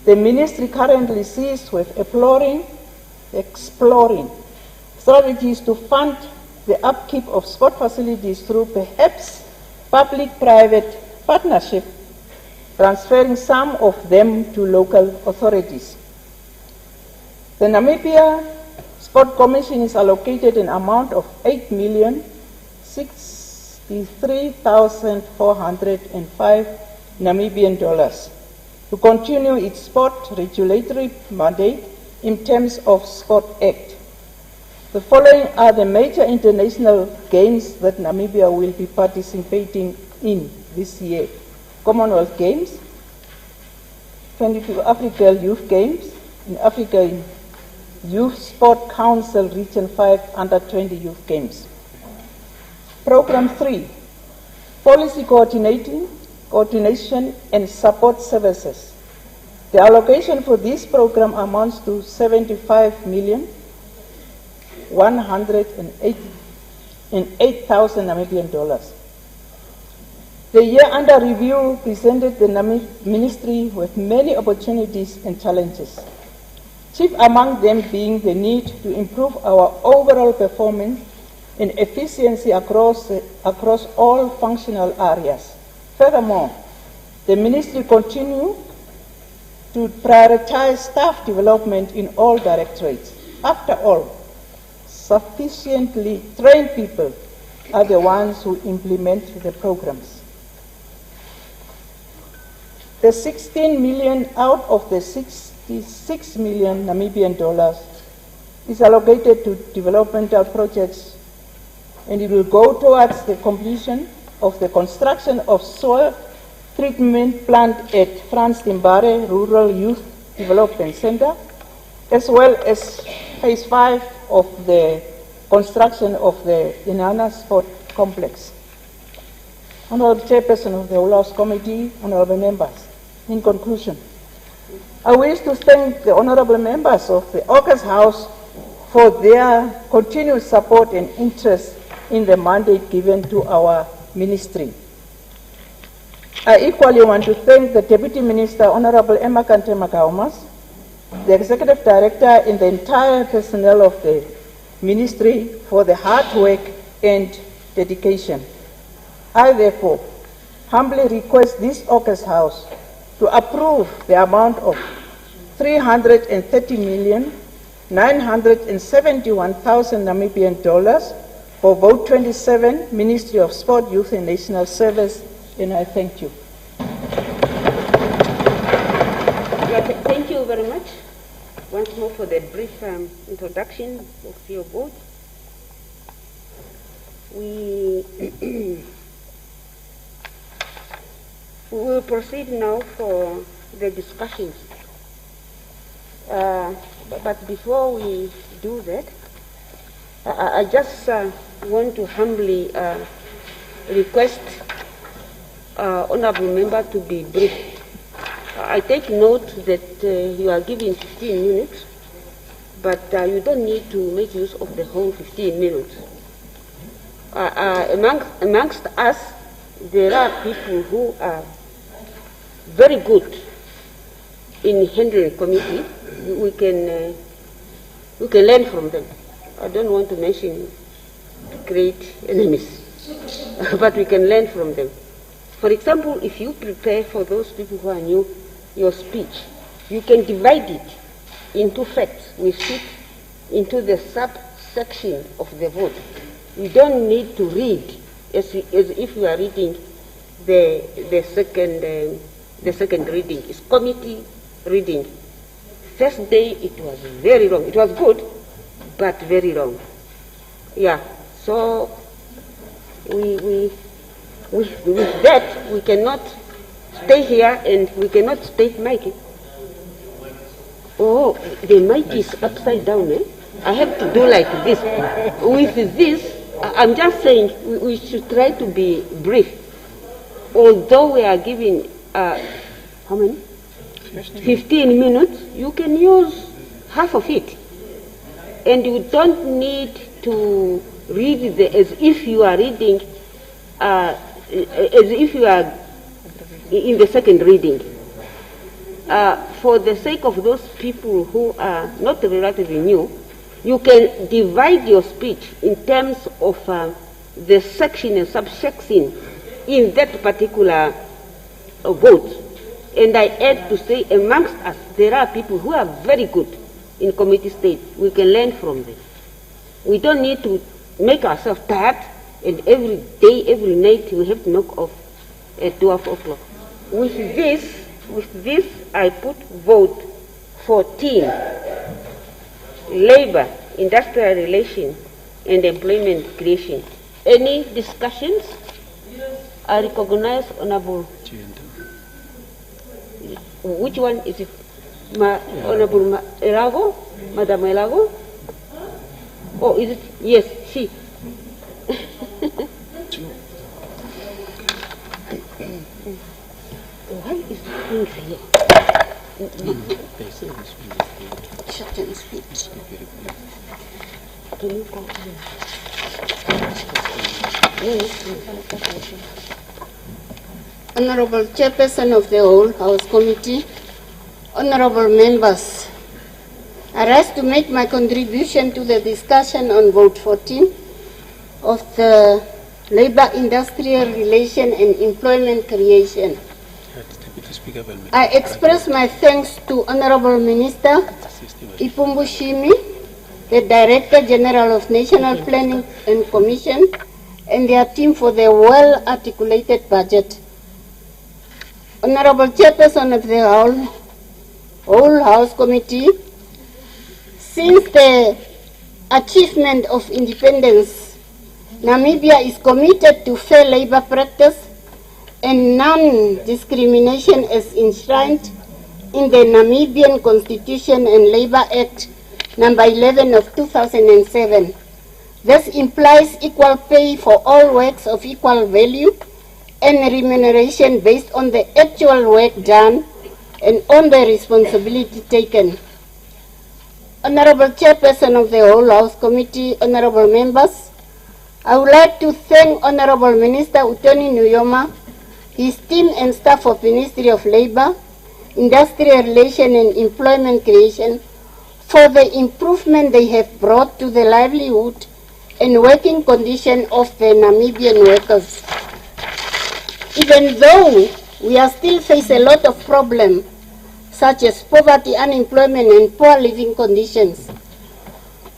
the Ministry currently sees with exploring strategies to fund the upkeep of sport facilities through perhaps public-private partnership, transferring some of them to local authorities. The Namibia Sport Commission is allocated an amount of 8,636,000 $63,405 Namibian dollars to continue its sport regulatory mandate in terms of Sport Act. The following are the major international games that Namibia will be participating in this year: Commonwealth Games, 22 Africa Youth Games, in Africa Youth Sport Council Region 5 Under-20 Youth Games. Program 3, Policy Coordination and Support Services. The allocation for this program amounts to $75,108,000 Namibian dollars. The year under review presented the ministry with many opportunities and challenges, chief among them being the need to improve our overall performance and efficiency across all functional areas. Furthermore, the ministry continued to prioritize staff development in all directorates. After all, sufficiently trained people are the ones who implement the programs. The 16 million out of the 66 million Namibian dollars is allocated to developmental projects, and it will go towards the completion of the construction of soil treatment plant at Franz Timbare Rural Youth Development Center, as well as phase 5 of the construction of the Inanna Sport Complex. Honorable Chairperson of the Whole House Committee, honorable members, in conclusion, I wish to thank the honorable members of the August House for their continued support and interest in the mandate given to our ministry. I equally want to thank the Deputy Minister, Honorable Emma Kante Makaumas, the Executive Director, and the entire personnel of the ministry for the hard work and dedication. I therefore humbly request this August House to approve the amount of $330,971,000 Namibian dollars for Vote 27, Ministry of Sport, Youth and National Service, and I thank you. Thank you very much once more for the brief introduction of your vote. We will proceed now for the discussions. But before we do that, I just want to humbly request honorable member to be brief. I take note that you are given 15 minutes, but you don't need to make use of the whole 15 minutes. Amongst us, there are people who are very good in handling committee. We can learn from them. I don't want to mention great enemies, but we can learn from them. For example, if you prepare for those people who are new your speech, you can divide it into facts. We fit into the subsection of the vote. You don't need to read as if you are reading the second reading. It's committee reading. First day it was very wrong. It was good, but very wrong. Yeah. So with that we cannot stay here and we cannot stay mic. Oh, the mic is upside down. I have to do like this. With this, I'm just saying we should try to be brief. Although we are giving how many? 15 minutes. You can use half of it, and you don't need to read as if you are reading, as if you are in the second reading. For the sake of those people who are not relatively new, you can divide your speech in terms of the section and subsection in that particular vote. And I add to say, amongst us, there are people who are very good in committee state. We can learn from them. We don't need to make ourselves tired and every day, every night, we have to knock off at 12 o'clock. With this, I put vote 14, labor, industrial relations, and employment creation. Any discussions? I recognize Honorable. Which one is it? Honorable Elago? Madam Elago? Oh, is it? Yes, she. Why is the thing here? Shut and speech. Can you go here? Honorable Chairperson of the whole House Committee, honorable members, I rise to make my contribution to the discussion on vote 14 of the Labour, Industrial Relation and Employment Creation. I express my thanks to Honorable Minister Ipumbu Shimi, the Director General of National Planning and Commission, and their team for their well-articulated budget. Honorable Chairperson of the whole House Committee, since the achievement of independence, Namibia is committed to fair labor practice and non-discrimination as enshrined in the Namibian Constitution and Labour Act number 11 of 2007. This implies equal pay for all works of equal value and remuneration based on the actual work done and on the responsibility taken. Honorable Chairperson of the whole House Committee, honorable members, I would like to thank Honorable Minister Utoni Nuyoma, his team and staff of Ministry of Labour, Industrial Relations and Employment Creation for the improvement they have brought to the livelihood and working condition of the Namibian workers. Even though we are still face a lot of problems such as poverty, unemployment and poor living conditions,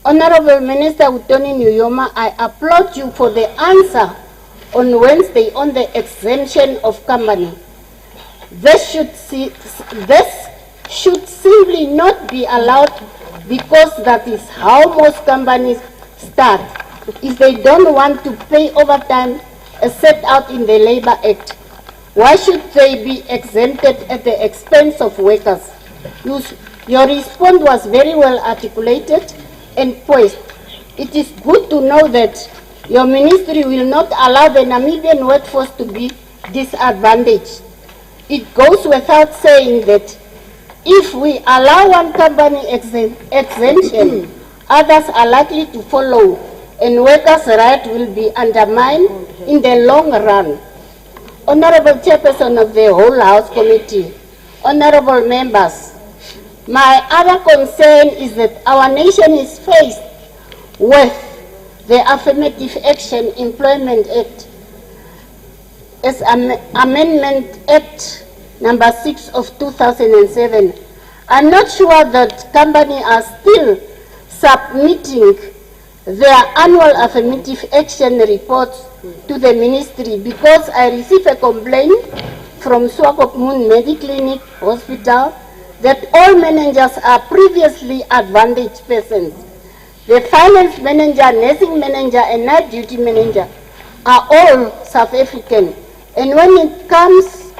Honorable Minister Utoni Nuyoma, I applaud you for the answer on Wednesday on the exemption of company. This should simply not be allowed because that is how most companies start if they don't want to pay overtime as set out in the Labour Act. Why should they be exempted at the expense of workers? Your response was very well articulated and poised. It is good to know that your ministry will not allow the Namibian workforce to be disadvantaged. It goes without saying that if we allow one company exemption, others are likely to follow, and workers' rights will be undermined in the long run. Honorable Chairperson of the whole House Committee, honorable members, my other concern is that our nation is faced with the Affirmative Action Employment Act as Amendment Act number 6 of 2007. I'm not sure that companies are still submitting their annual affirmative action reports to the ministry because I received a complaint from Swakop Moon Mediclinic Hospital that all managers are previously advantaged persons. The finance manager, nursing manager, and night duty manager are all South African. And when it comes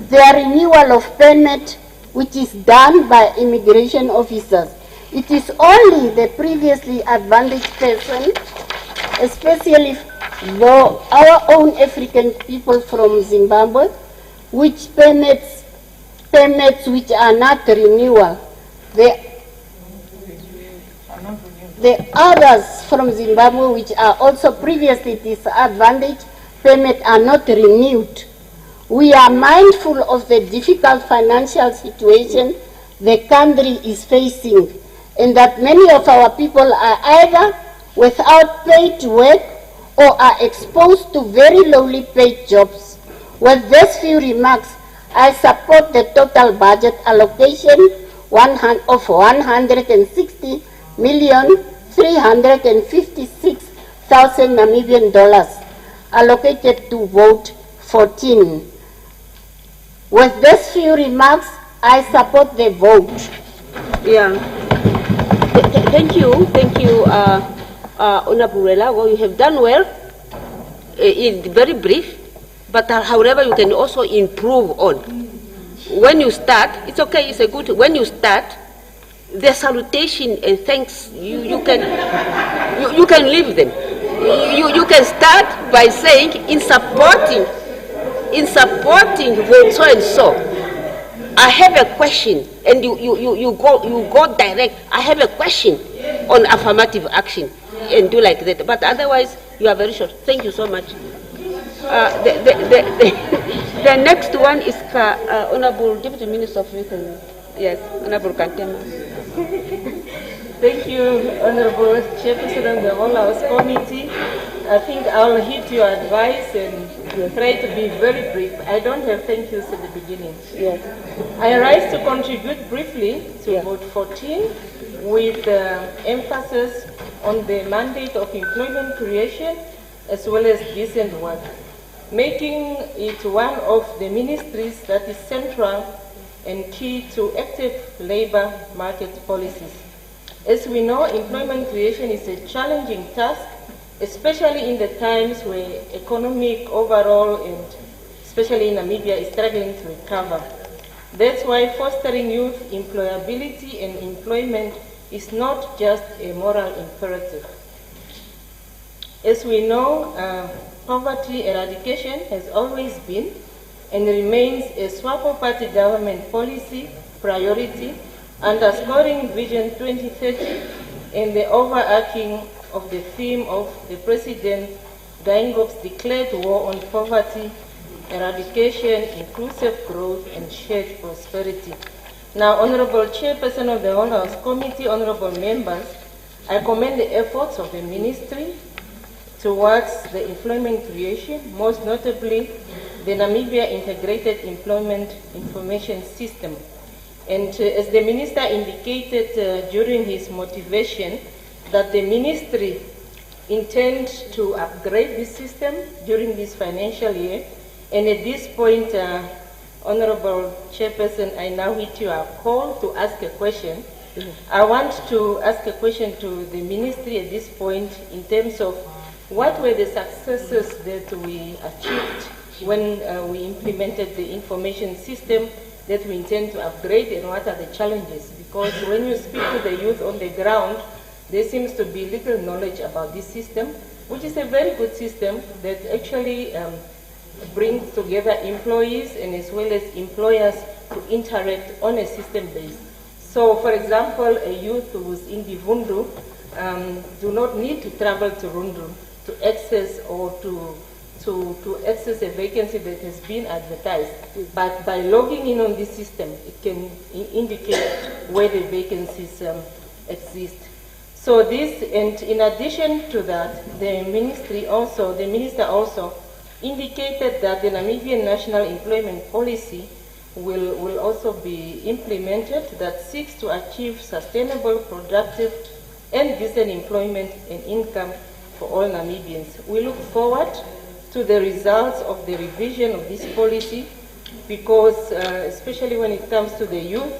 their renewal of permit, which is done by immigration officers, it is only the previously advantaged person, especially though our own African people from Zimbabwe, which permits which are not renewal. The others from Zimbabwe, which are also previously disadvantaged, permits are not renewed. We are mindful of the difficult financial situation the country is facing, and that many of our people are either without paid work or are exposed to very lowly paid jobs. With these few remarks, I support the total budget allocation of 160,356,000 Namibian dollars allocated to vote 14. With these few remarks, I support the vote. Yeah. Thank you, Honorable Rela. Well, you have done well. It's very brief, but however, you can also improve on. When you start, it's okay, it's a good, when you start, the salutation and thanks, you can leave them. You can start by saying, in supporting vote so and so, I have a question, and you go direct. I have a question on affirmative action, and do like that. But otherwise, you are very short. Thank you so much. The next one is Honorable Deputy Minister of Youth and yes, Honorable Kantema. Thank you, Honorable Chairperson of the Whole House Committee. I think I'll heed your advice and try to be very brief. I don't have thank yous at the beginning. Yes. I rise to contribute briefly to vote 14 with emphasis on the mandate of employment creation as well as decent work, making it one of the ministries that is central and key to active labor market policies. As we know, employment creation is a challenging task, especially in the times where economic overall and especially in Namibia is struggling to recover. That's why fostering youth employability and employment is not just a moral imperative. As we know, poverty eradication has always been and remains a Swapo Party government policy priority, underscoring Vision 2030 and the overarching of the theme of the President Daingop's declared war on poverty, eradication, inclusive growth, and shared prosperity. Now, Honorable Chairperson of the Whole House Committee, honorable members, I commend the efforts of the Ministry towards the employment creation, most notably the Namibia Integrated Employment Information System. And as the Minister indicated during his motivation, that the Ministry intends to upgrade this system during this financial year. And at this point, Honorable Chairperson, I now hit your call to ask a question. I want to ask a question to the Ministry at this point in terms of what were the successes that we achieved when we implemented the information system that we intend to upgrade, and what are the challenges? Because when you speak to the youth on the ground, there seems to be little knowledge about this system, which is a very good system that actually brings together employees and as well as employers to interact on a system base. So, for example, a youth who's in Divundu do not need to travel to Rundu to access or to access a vacancy that has been advertised. But by logging in on this system, it can indicate where the vacancies exist. So this, and in addition to that, the Minister also indicated that the Namibian National Employment Policy will also be implemented that seeks to achieve sustainable, productive, and decent employment and income for all Namibians. We look forward to the results of the revision of this policy because, especially when it comes to the youth,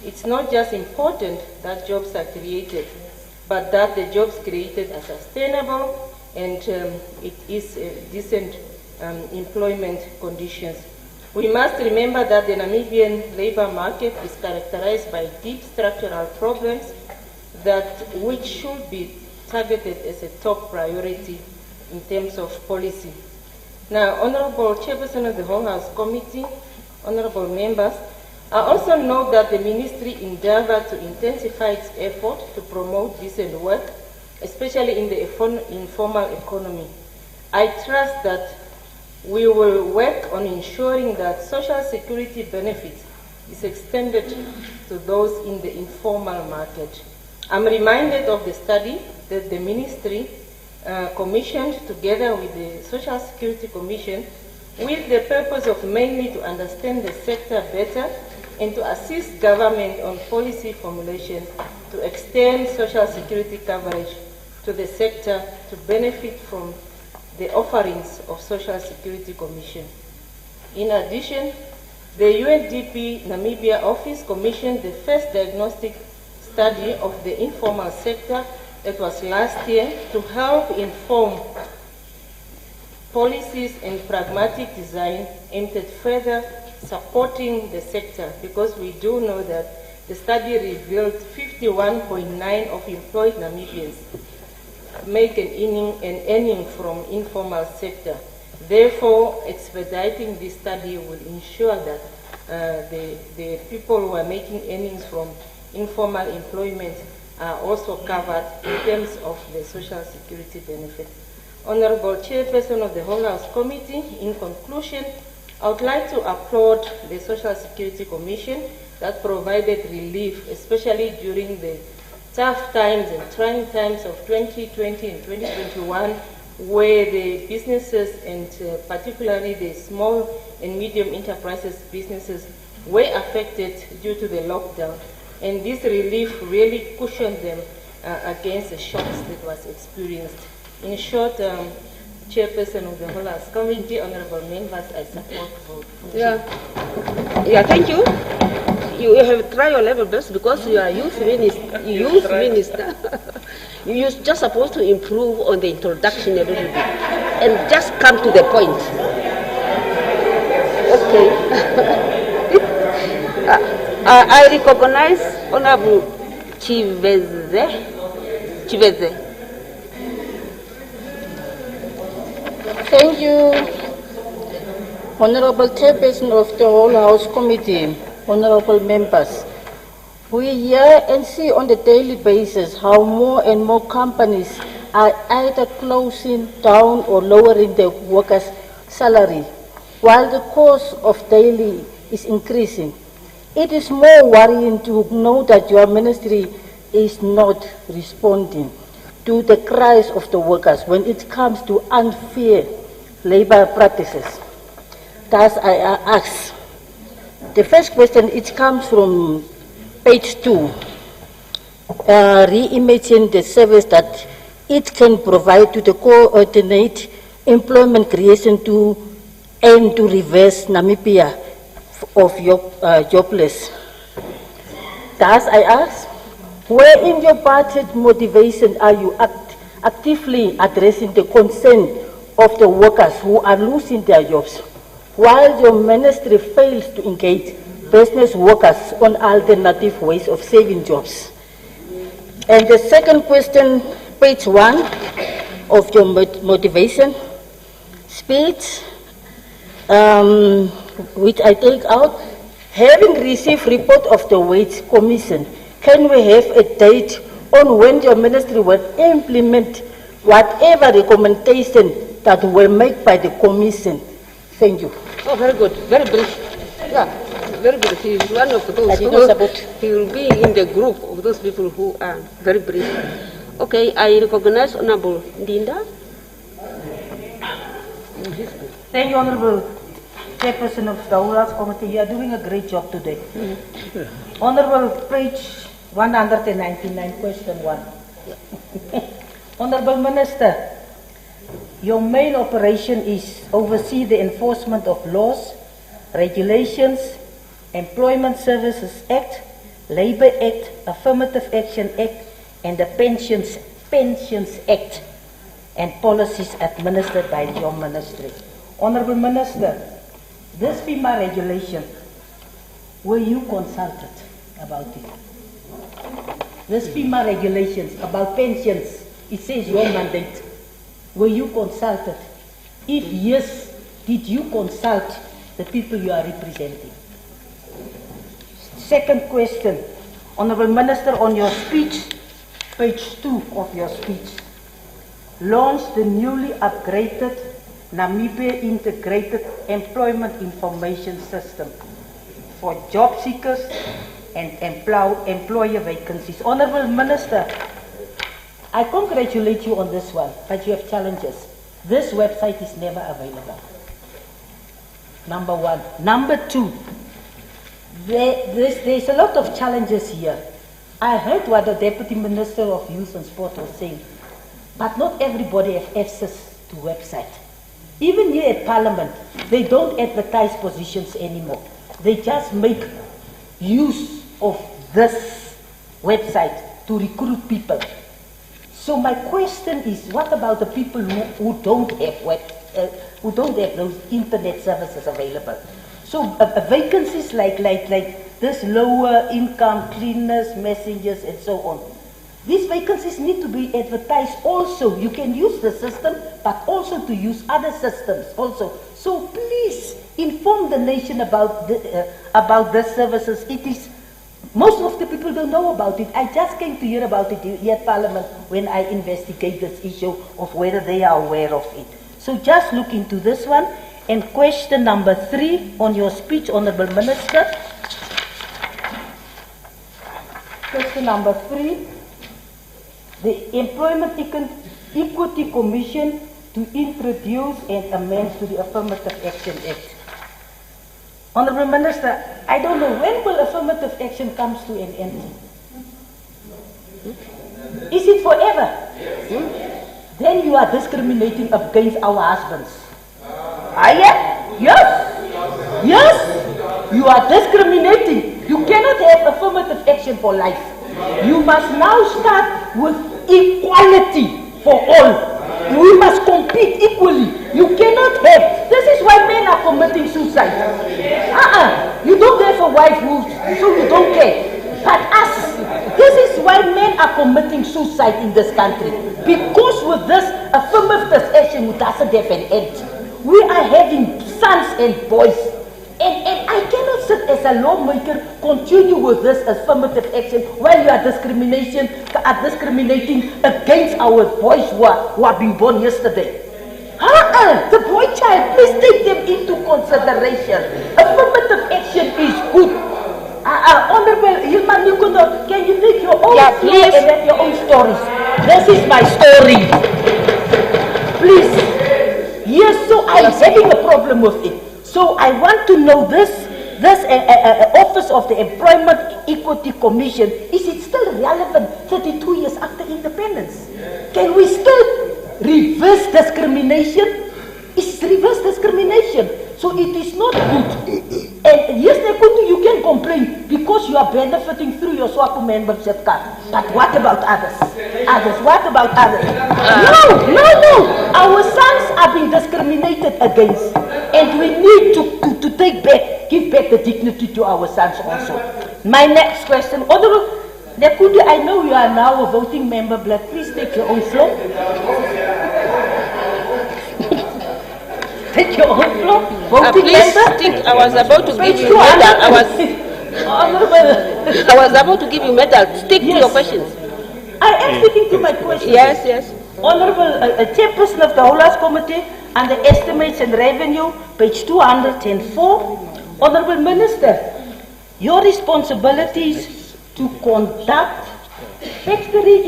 it's not just important that jobs are created, but that the jobs created are sustainable and it is decent employment conditions. We must remember that the Namibian labor market is characterized by deep structural problems which should be targeted as a top priority in terms of policy. Now, Honorable Chairperson of the Whole House Committee, honorable members, I also note that the Ministry endeavored to intensify its effort to promote decent work, especially in the informal economy. I trust that we will work on ensuring that social security benefits is extended to those in the informal market. I'm reminded of the study that the Ministry commissioned together with the Social Security Commission with the purpose of mainly to understand the sector better and to assist government on policy formulation to extend social security coverage to the sector to benefit from the offerings of Social Security Commission. In addition, the UNDP Namibia office commissioned the first diagnostic study of the informal sector that was last year to help inform policies and pragmatic design aimed at further supporting the sector, because we do know that the study revealed 51.9% of employed Namibians make an earning from informal sector. Therefore, expediting this study will ensure that the people who are making earnings from informal employment are also covered in terms of the social security benefit. Honorable Chairperson of the Whole House Committee, in conclusion, I would like to applaud the Social Security Commission that provided relief, especially during the tough times and trying times of 2020 and 2021, where the businesses and particularly the small and medium enterprises businesses were affected due to the lockdown. And this relief really cushioned them against the shocks that was experienced. In short, Chairperson of the Whole House Committee, Honorable Members, I support vote. Yeah, thank you. You have tried your level best because you are youth minister. You're just supposed to improve on the introduction a little bit and just come to the point. Okay. I recognize Honorable Chiveze. Thank you, Honorable Chairperson of the Whole House Committee, honorable members. We hear and see on a daily basis how more and more companies are either closing down or lowering their workers' salary, while the cost of daily is increasing. It is more worrying to know that your ministry is not responding to the cries of the workers when it comes to unfair labor practices. Thus, I ask, the first question, it comes from page 2, reimagine the service that it can provide to the coordinate employment creation to aim to reverse Namibia of jobless. Thus, I ask, where in your budget motivation are you actively addressing the concern of the workers who are losing their jobs, while your ministry fails to engage business workers on alternative ways of saving jobs? And the second question, page 1 of your motivation speech, which I take out, having received report of the Wage Commission, can we have a date on when your ministry will implement whatever recommendation that were made by the Commission? Thank you. Oh, very good. Very brief. Yeah, very good. He is one of those he will be in the group of those people who are very brief. Okay, I recognize Honorable Dinda. Thank you, Honorable Chairperson of the Whole House Committee. You are doing a great job today. Honorable, page 199, question 1. Honorable Minister, your main operation is oversee the enforcement of laws, regulations, Employment Services Act, Labour Act, Affirmative Action Act, and the Pensions Act, and policies administered by your ministry. Honorable Minister, this FEMA regulation, were you consulted about it? This FEMA regulations about pensions, it says your mandate. Were you consulted? If yes, did you consult the people you are representing? Second question, Honorable Minister, on your speech, page 2 of your speech, launched the newly upgraded Namibia Integrated Employment Information System for job seekers and employer vacancies. Honorable Minister, I congratulate you on this one, but you have challenges. This website is never available. Number 1. Number 2, there's a lot of challenges here. I heard what the Deputy Minister of Youth and Sport was saying. but not everybody has access to website. Even here at Parliament, they don't advertise positions anymore. They just make use of this website to recruit people. So my question is, what about the people who don't have those internet services available? So vacancies like this lower income cleaners, messengers, and so on. These vacancies need to be advertised also. You can use the system, but also to use other systems also. So please inform the nation about these services. It is, most of the people don't know about it. I just came to hear about it here at Parliament when I investigate this issue of whether they are aware of it. So just look into this one. And question number 3 on your speech, Honourable Minister. Question number 3. The Employment Equity Commission to introduce and amend to the Affirmative Action Act. Honourable Minister, I don't know, when will affirmative action come to an end? Is it forever? Then you are discriminating against our husbands. Are you? Yes. Yes. You are discriminating. You cannot have affirmative action for life. You must now start with equality for all. We must compete equally. You cannot have. This is why men are committing suicide. You don't have a wife, so you don't care. But us, this is why men are committing suicide in this country. Because with this affirmative action, it doesn't have an end. We are having sons and boys. And I cannot sit as a lawmaker, continue with this affirmative action while you are discriminating against our boys who are being born yesterday. The boy child, please take them into consideration. Affirmative action is good. Honorable Hilman Nikuno, can you take your own story and then your own stories? This is my story. Please. Yes, so I'm having a problem with it. So I want to know this Office of the Employment Equity Commission, is it still relevant 32 years after independence? Can we still reverse discrimination? It's reverse discrimination. So it is not good. And yes, you can complain because you are benefiting through your SWAPO membership card. But what about others? What about others? No. Our sons are being discriminated against. And we need to give back the dignity to our sons also. My next question, Honorable Nekundi, I know you are now a voting member, but please take your own floor. Take your own floor. Voting member. I was about to give you medal. I was about to give you medal. Stick to your questions. I am sticking to my questions. Yes. Honorable Chairperson of the House Committee on the Estimates and Revenue, page 204. Honorable Minister, your responsibility is to conduct factory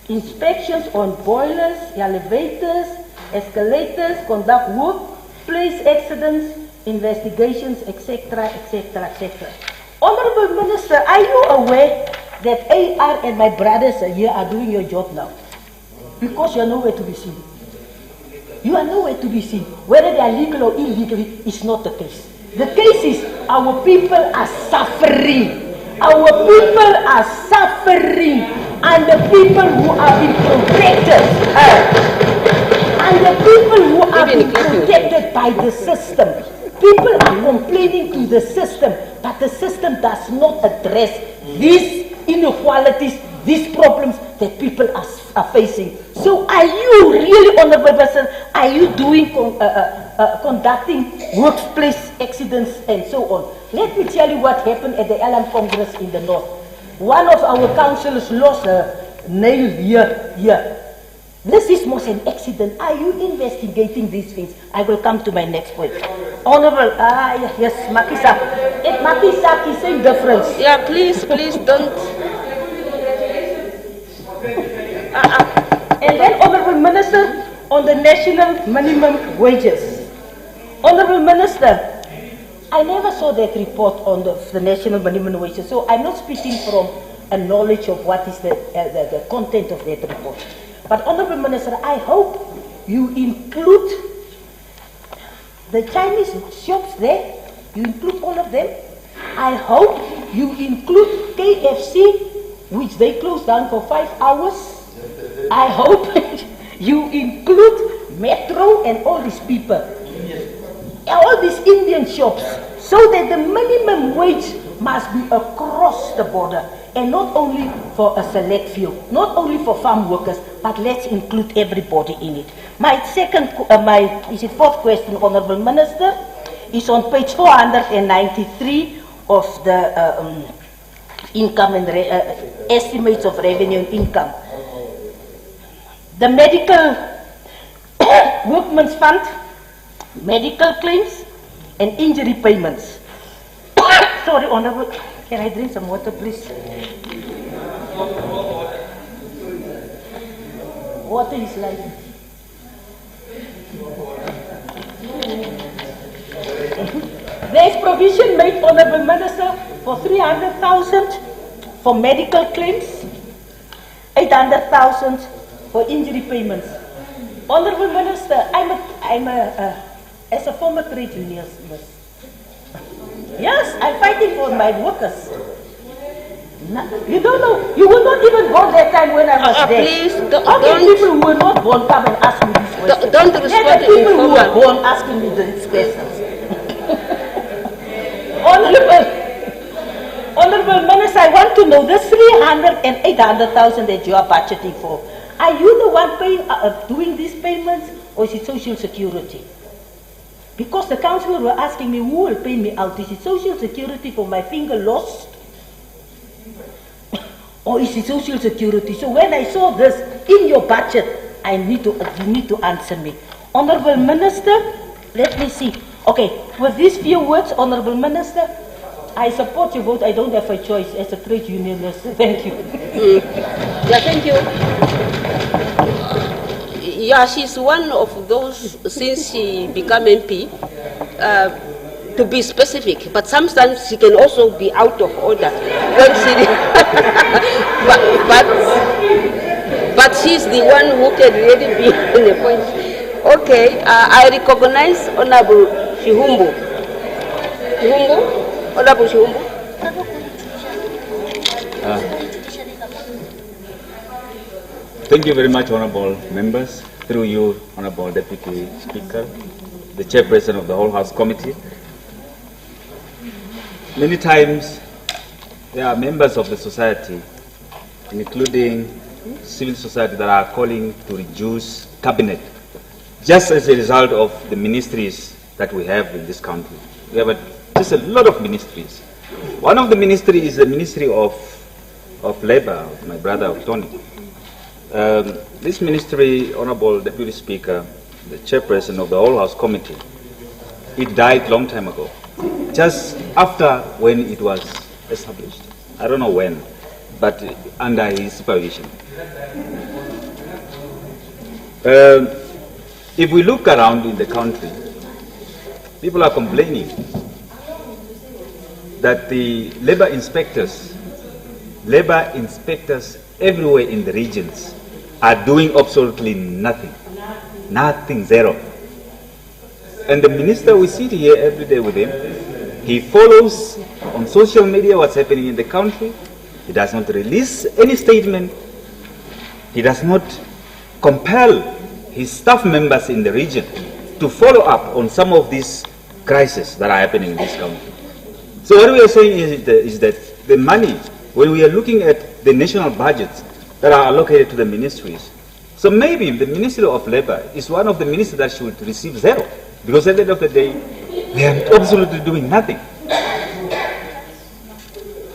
inspections on boilers, elevators, escalators, conduct workplace accidents, investigations, etc. Honorable Minister, are you aware that AR and my brothers here are doing your job now? Because you are nowhere to be seen. You are nowhere to be seen. Whether they are legal or illegal is not the case. The case is our people are suffering. Our people are suffering. And the people who are being protected by the system. People are complaining to the system, but the system does not address these inequalities, these problems that people are facing. So are you really, Honorable Person, are you doing, conducting workplace accidents and so on? Let me tell you what happened at the LM Congress in the North. One of our councillors lost a nail here. This is most an accident. Are you investigating these things? I will come to my next point. Honorable, yes, Makisaki. It Makisaki, same difference. Yeah, please don't. And then, Honorable Minister, on the national minimum wages. Honorable Minister, I never saw that report on the national minimum wages, so I'm not speaking from a knowledge of what is the content of that report. But Honourable Minister, I hope you include the Chinese shops there, you include all of them. I hope you include KFC, which they closed down for 5 hours. I hope you include Metro and all these people, all these Indian shops, so that the minimum wage must be across the border, and not only for a select few, not only for farm workers, but let's include everybody in it. My fourth question, Honourable Minister, is on page 493 of the income and estimates of revenue and income. The medical workmen's fund, medical claims, and injury payments. Sorry, Honourable, can I drink some water, please? Water is life. There is provision made, Honourable Minister, for 300,000 for medical claims, 800,000 for injury payments. Honourable Minister, as a former trade unionist, yes, I'm fighting for my workers. You don't know, you were not even born that time when I was there. Please, People who were not born come and ask me these questions. Don't respond to people who were born asking me these questions. Honourable Minister, I want to know the 300 and 800,000 that you are budgeting for. Are you the one paying, doing these payments, or is it Social Security? Because the councillors were asking me who will pay me out. Is it Social Security for my finger lost? Or is it Social Security? So when I saw this in your budget, you need to answer me. Honourable Minister, let me see. Okay, with these few words, Honourable Minister, I support your vote. I don't have a choice as a trade unionist. Thank you. Yeah, thank you. Yeah, she's one of those, since she became MP, to be specific, but sometimes she can also be out of order when she but she's the one who can really be in the point. Okay, I recognize Honorable Shihumbu. Honorable Shihumbu. Thank you very much, honourable members. Through you, Honourable Deputy Speaker, the Chairperson of the whole House Committee. Many times there are members of the society, including civil society, that are calling to reduce cabinet just as a result of the ministries that we have in this country. We have just a lot of ministries. One of the ministries is the Ministry of Labour, my brother Tony. This ministry, Honourable Deputy Speaker, the Chairperson of the whole House Committee, it died long time ago, just after when it was established. I don't know when, but under his supervision. If we look around in the country, people are complaining that the labor inspectors everywhere in the regions are doing absolutely nothing. Nothing, zero. And the minister, we sit here every day with him. He follows on social media what's happening in the country. He does not release any statement. He does not compel his staff members in the region to follow up on some of these crises that are happening in this country. So what we are saying is that the money, when we are looking at the national budgets that are allocated to the ministries, so maybe the Ministry of Labour is one of the ministries that should receive zero, because at the end of the day, they are absolutely doing nothing.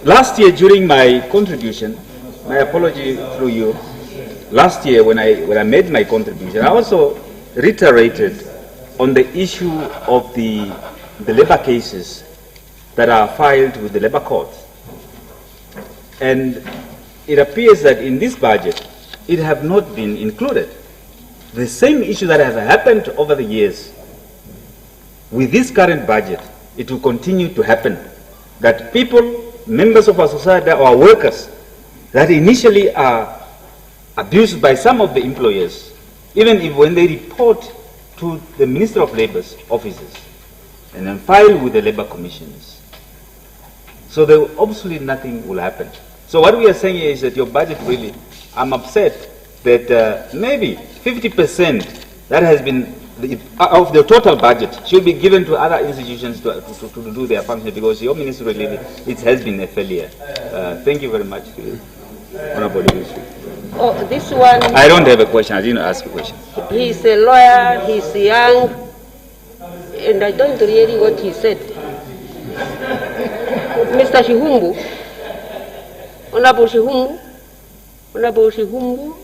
Last year, during my contribution, my apology through you, last year when I made my contribution, I also reiterated on the issue of the labour cases that are filed with the labour courts. And it appears that in this budget, it have not been included. The same issue that has happened over the years, with this current budget, it will continue to happen. That people, members of our society, our workers, that initially are abused by some of the employers, even if when they report to the Minister of Labor's offices and then file with the labor commissioners. So there obviously nothing will happen. So what we are saying is that your budget really, I'm upset that maybe 50% that has been of the total budget should be given to other institutions to do their function, because your ministry really, it has been a failure. Thank you very much, Honorable Minister. Oh, this one. I don't have a question. I didn't ask a question. He's a lawyer. He's young, and I don't really what he said. Mr. Shihumbu, Honorable Shihumbu,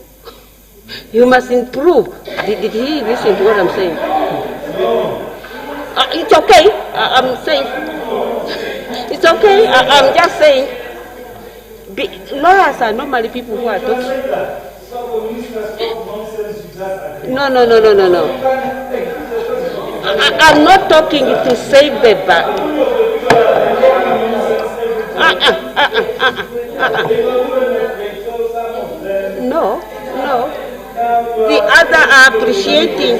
you must improve. Did he listen to what I'm saying? It's okay. I'm saying. It's okay. I'm just saying. Lawyers are normally people who are talking. No. I'm not talking to save the back. No. The other are appreciating.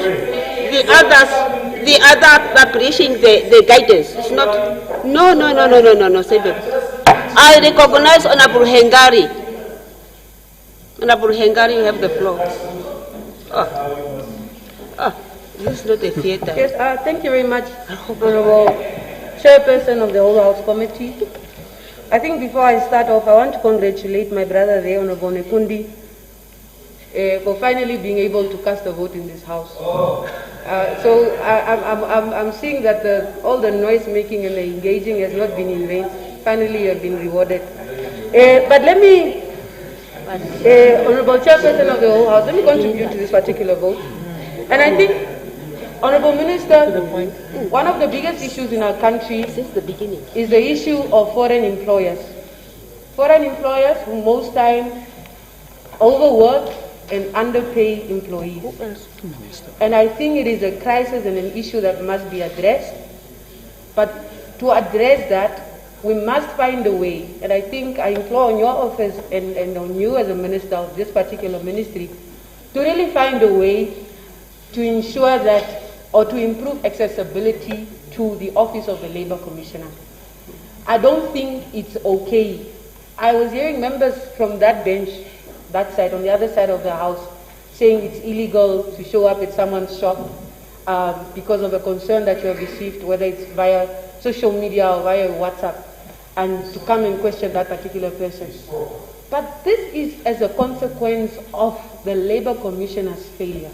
The other appreciating the guidance. It's not. No. Save it. I recognize Honorable Hengari. Honorable Hengari, you have the floor. This is not a theater. Yes, thank you very much, Honorable Chairperson of the Whole House Committee. I think before I start off, I want to congratulate my brother there, Honorable Nekundi, for finally being able to cast a vote in this House. So I'm seeing that all the noise making and the engaging has not been in vain. Finally, you have been rewarded. But let me, Honorable Chairperson of the whole House, let me contribute to this particular vote. And I think, Honorable Minister, one of the biggest issues in our country since the beginning is the issue of foreign employers. Foreign employers who most time overwork and underpay employees. And I think it is a crisis and an issue that must be addressed. But to address that, we must find a way, and I think I implore on your office and on you as a minister of this particular ministry to really find a way to ensure that, or to improve accessibility to the office of the Labor Commissioner. I don't think it's okay. I was hearing members from that bench, that side, on the other side of the House, saying it's illegal to show up at someone's shop because of a concern that you have received, whether it's via social media or via WhatsApp, and to come and question that particular person. But this is as a consequence of the Labor Commissioner's failure.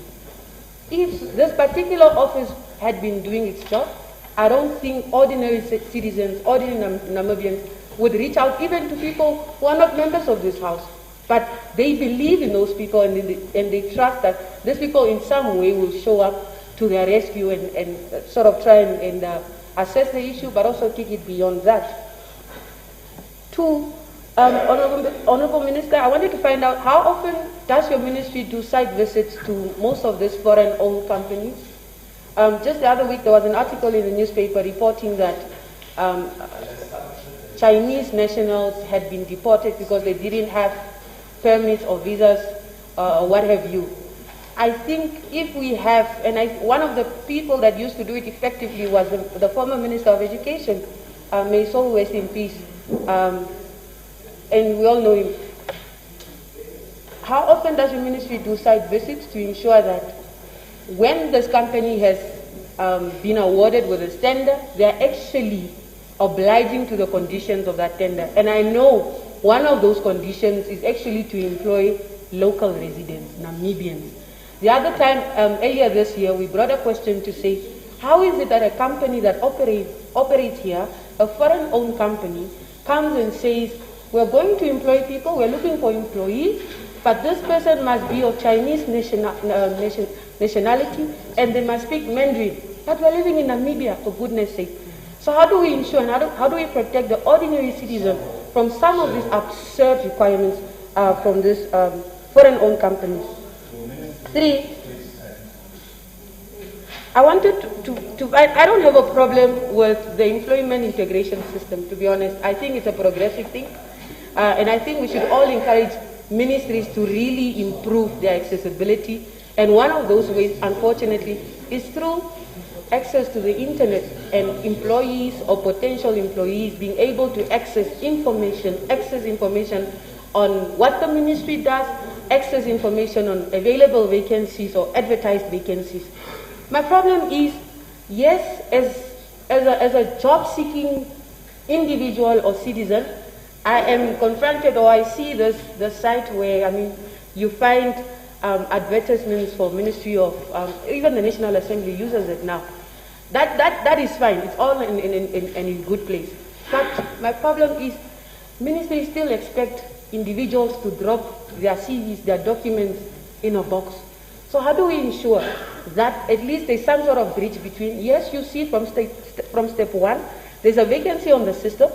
If this particular office had been doing its job, I don't think ordinary citizens, ordinary Namibians would reach out even to people who are not members of this House. But they believe in those people, and they trust that these people in some way will show up to their rescue and sort of try and assess the issue, but also take it beyond that. Two, Honorable Minister, I wanted to find out how often does your ministry do site visits to most of these foreign-owned companies? Just the other week there was an article in the newspaper reporting that Chinese nationals had been deported because they didn't have permits or visas or what have you. I think if we have, and one of the people that used to do it effectively was the former Minister of Education, may his soul rest in peace, and we all know him. How often does your ministry do site visits to ensure that when this company has been awarded with a tender, they are actually obliging to the conditions of that tender? And I know one of those conditions is actually to employ local residents, Namibians. The other time, earlier this year, we brought a question to say, how is it that a company that operates here, a foreign-owned company, comes and says, we're going to employ people, we're looking for employees, but this person must be of Chinese nationality, and they must speak Mandarin. But we're living in Namibia, for goodness sake. So how do we ensure, and how do we protect the ordinary citizen from some of these absurd requirements from these foreign-owned companies? Three, I wanted I don't have a problem with the employment integration system, to be honest. I think it's a progressive thing. And I think we should all encourage ministries to really improve their accessibility. And one of those ways, unfortunately, is through access to the internet, and employees or potential employees being able to access information on what the ministry does, access information on available vacancies or advertised vacancies. My problem is, yes, as a job-seeking individual or citizen, I am confronted, or I see the site where, I mean, you find advertisements for Ministry of, even the National Assembly uses it now. That is fine. It's all in a good place. But my problem is, ministries still expect individuals to drop their CVs, their documents in a box. So how do we ensure that at least there's some sort of bridge between, yes, you see from step one, there's a vacancy on the system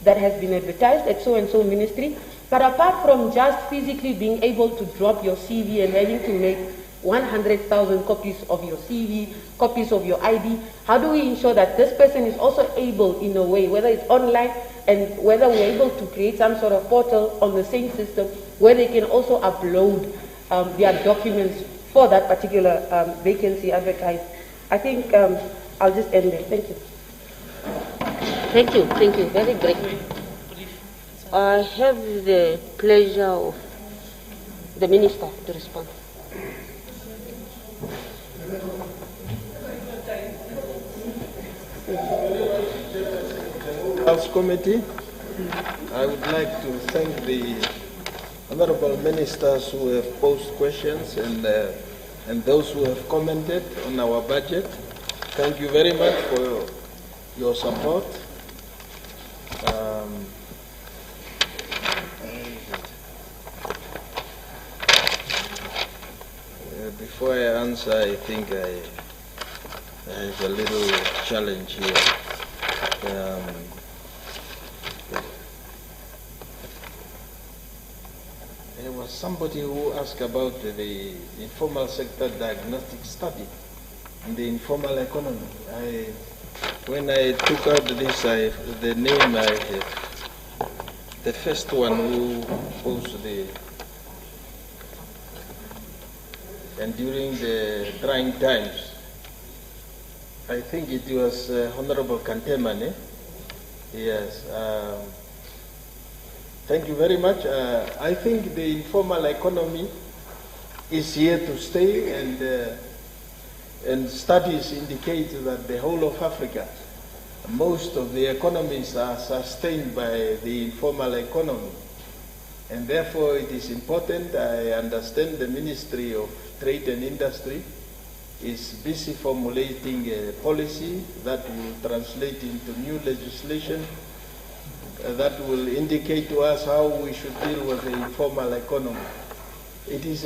that has been advertised at so-and-so ministry, but apart from just physically being able to drop your CV and having to make 100,000 copies of your CV, copies of your ID, how do we ensure that this person is also able, in a way, whether it's online and whether we're able to create some sort of portal on the same system where they can also upload their documents for that particular vacancy advertised? I think I'll just end there. Thank you. Thank you. Very brief. I have the pleasure of the Minister to respond. House Committee, I would like to thank the honorable ministers who have posed questions and those who have commented on our budget. Thank you very much for your support. Before I answer, I think I have a little challenge here. There was somebody who asked about the informal sector diagnostic study and the informal economy. When I took out this, the name I have, the first one who posed and during the trying times, I think it was Honorable Kantemane. Yes. Thank you very much. I think the informal economy is here to stay, and studies indicate that the whole of Africa, most of the economies are sustained by the informal economy. And therefore it is important. I understand the Ministry of Trade and Industry is busy formulating a policy that will translate into new legislation that will indicate to us how we should deal with the informal economy. It is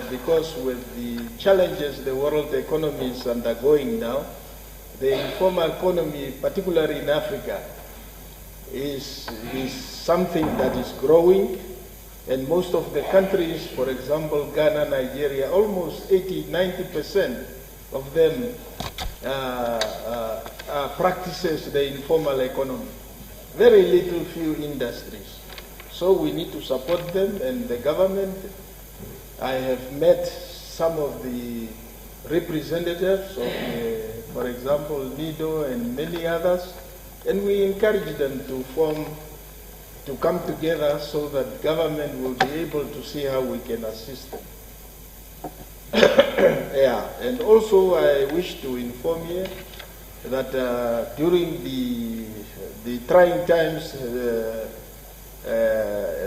because with the challenges the world economy is undergoing now, the informal economy, particularly in Africa, is something that is growing, and most of the countries, for example, Ghana, Nigeria, almost 80–90% of them practices the informal economy. Very little few industries. So we need to support them, and the government. I have met some of the representatives of, for example, NIDO and many others, and we encourage them to come together so that government will be able to see how we can assist them. Yeah, and also I wish to inform you that during the trying times,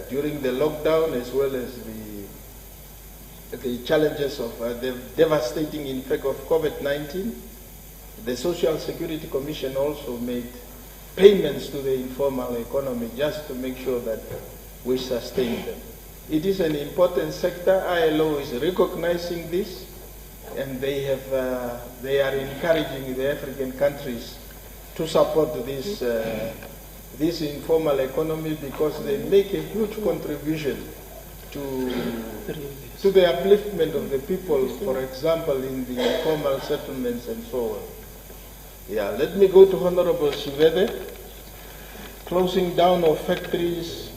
during the lockdown, as well as the challenges of the devastating impact of COVID-19, the Social Security Commission also made payments to the informal economy just to make sure that we sustain them. It is an important sector. ILO is recognizing this, and they are encouraging the African countries to support this informal economy, because they make a huge contribution to the upliftment of the people, for example, in the informal settlements and so on. Yeah, let me go to Honorable Shivede. closing down of factories,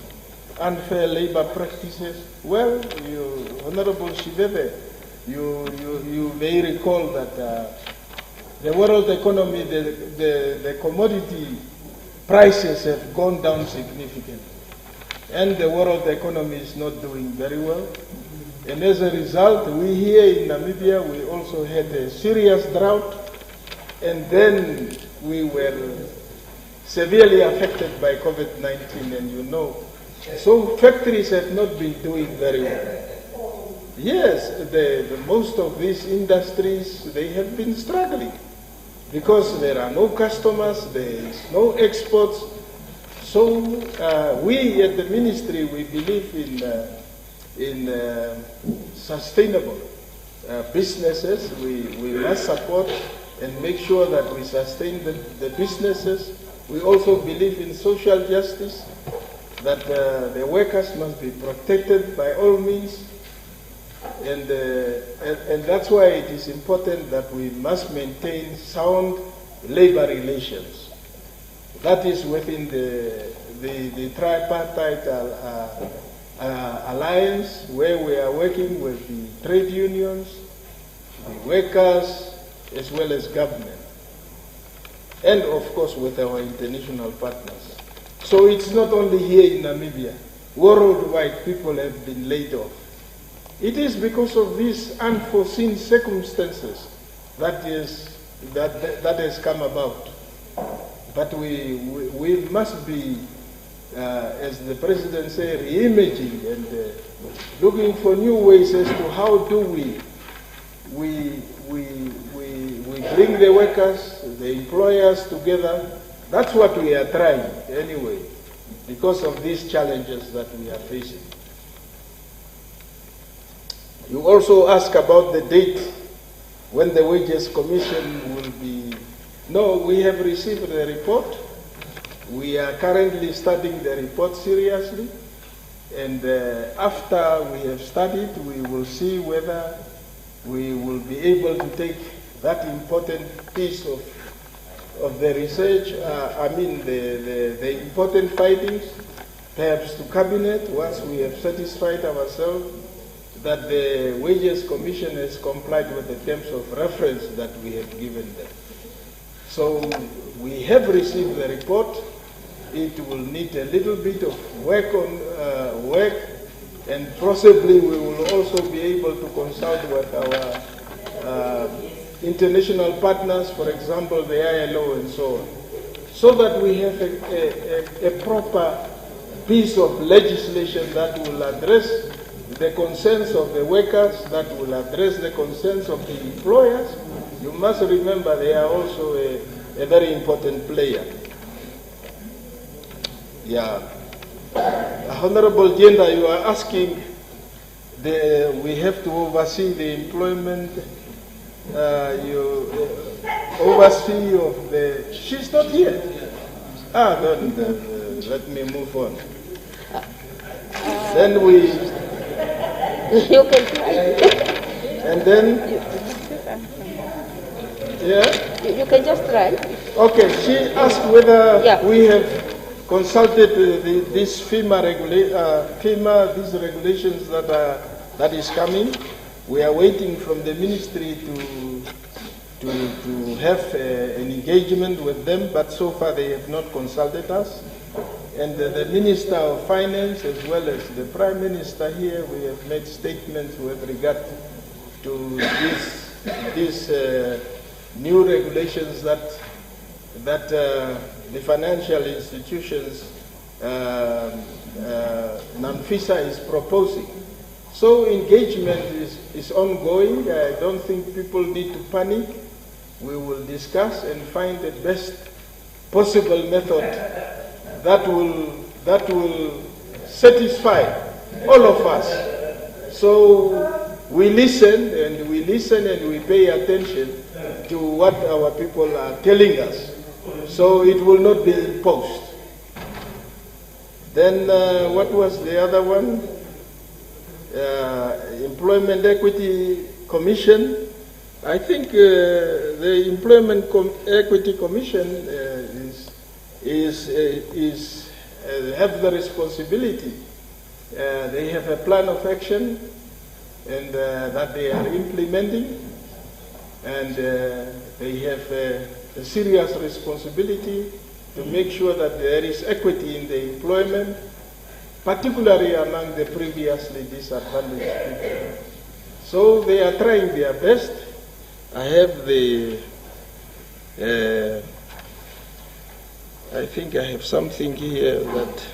unfair labor practices. Well, Honorable Shiveve, you may recall that the world economy, the commodity prices have gone down significantly. And the world economy is not doing very well. And as a result, we here in Namibia, we also had a serious drought. And then we were severely affected by COVID-19, and you know. So factories have not been doing very well. Yes, most of these industries, they have been struggling because there are no customers, there is no exports. So we at the ministry, we believe in sustainable businesses. We must support and make sure that we sustain the businesses. We also believe in social justice, that the workers must be protected by all means. And that's why it is important that we must maintain sound labor relations. That is within the tripartite alliance, where we are working with the trade unions, the workers, as well as government, and of course with our international partners. So it's not only here in Namibia. Worldwide, people have been laid off. It is because of these unforeseen circumstances that has come about. But we must be, as the President said, re-imaging and looking for new ways as to how do we bring the workers, the employers together. That's what we are trying anyway, because of these challenges that we are facing. You also ask about the date when the Wages Commission will be. No, we have received the report. We are currently studying the report seriously. And after we have studied, we will see whether we will be able to take that important piece of the research, the important findings, perhaps to Cabinet, once we have satisfied ourselves that the Wages Commission has complied with the terms of reference that we have given them. So we have received the report. It will need a little bit of work and possibly we will also be able to consult with our international partners, for example, the ILO and so on, so that we have a proper piece of legislation that will address the concerns of the workers, that will address the concerns of the employers. You must remember they are also a very important player. Yeah. Honorable Jenda, you are asking, we have to oversee the employment, oversee of the, she's not here. Let me move on. Then we, you can try. And then, yeah? You can just try. Okay, she asked whether we have consulted this FEMA these regulations that is coming. We are waiting from the ministry to have an engagement with them, but so far they have not consulted us. And the Minister of Finance, as well as the Prime Minister here, we have made statements with regard to these new regulations that the financial institutions, NAMFISA is proposing. So engagement is ongoing. I don't think people need to panic. We will discuss and find the best possible method that will satisfy all of us. So we listen and we pay attention to what our people are telling us. So it will not be imposed. Then what was the other one? Employment Equity Commission. I think the Employment Equity Commission have the responsibility. They have a plan of action and that they are implementing, and they have a serious responsibility to make sure that there is equity in the employment, particularly among the previously disadvantaged people. So they are trying their best. I have the, I think I have something here that,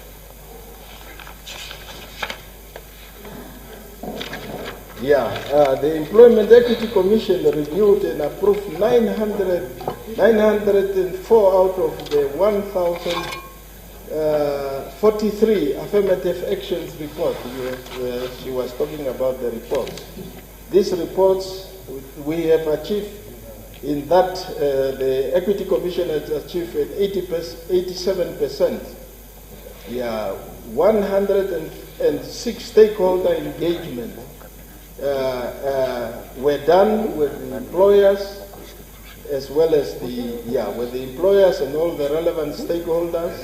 the Employment Equity Commission reviewed and approved 904 out of the 1,043 affirmative actions report. She was talking about the reports. These reports we have achieved in that the Equity Commission has achieved 87%. 106 stakeholder engagement were done with the employers as well as with the employers and all the relevant stakeholders.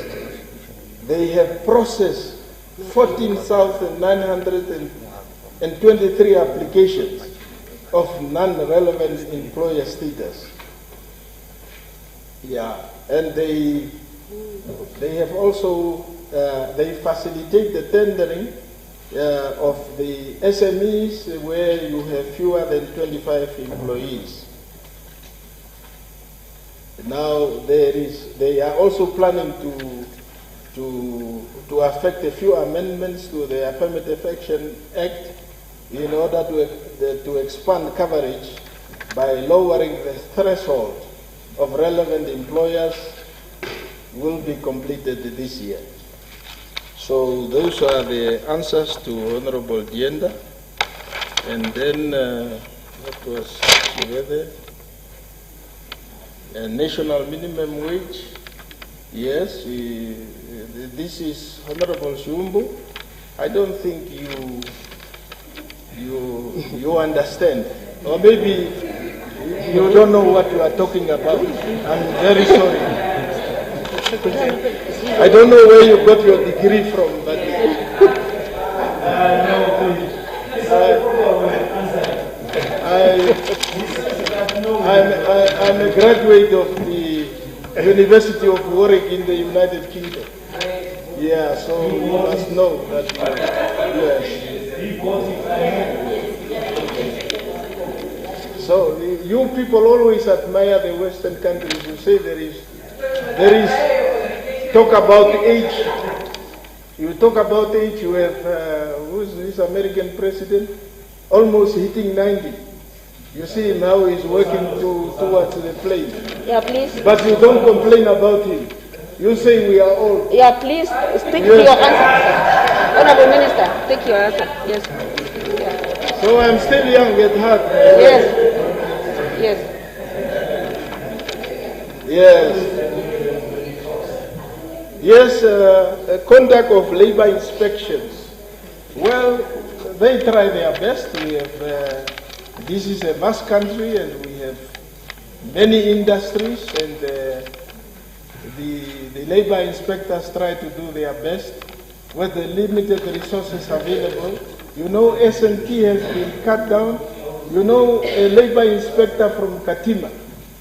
They have processed 14,923 applications of non-relevant employer status. And they have also, they facilitate the tendering of the SMEs where you have fewer than 25 employees. Now they are also planning to affect a few amendments to the Affirmative Action Act in order to expand coverage by lowering the threshold of relevant employers will be completed this year. So those are the answers to Honorable Dienda. And then what was together? A national minimum wage. Yes, this is Honorable Shumbu. I don't think you understand, or maybe you don't know what you are talking about. I'm very sorry. I don't know where you got your degree from, but I'm a graduate of the University of Warwick in the United Kingdom. Yeah, so you must know that. Yes. So you people always admire the Western countries. You say there is talk about age. You talk about age. You have who's this American president? Almost hitting 90. You see him how he's working towards the plane. Yeah, please. But you don't complain about him. You say we are old. Yeah, please stick to your answer. Honorable Minister, take your answer. Yes. Yeah. So I'm still young at heart. Yes. Yes. Yes. Yes, conduct of labor inspections. Well, they try their best. We have, this is a vast country and we have many industries, and the labor inspectors try to do their best with the limited resources available. You know, S&T has been cut down. You know, a labor inspector from Katima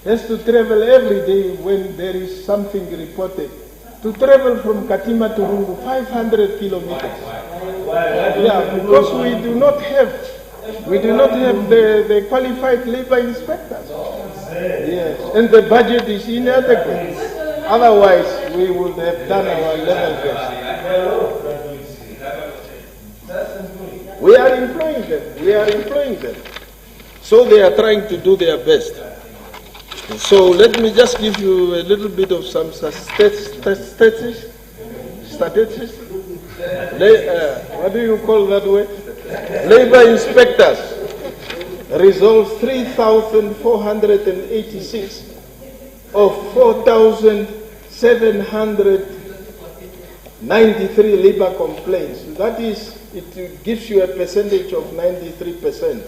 has to travel every day when there is something reported. To travel from Katima to Rungu, 500 kilometers. Yeah, because we do not have the qualified labor inspectors. Yes, and the budget is inadequate. Otherwise, we would have done our level best. We are employing them. We are employing them. So they are trying to do their best. So let me just give you a little bit of some statistics. What do you call that word? Labor inspectors resolved 3,486 of 4,793 labor complaints. That is, it gives you a percentage of 93%,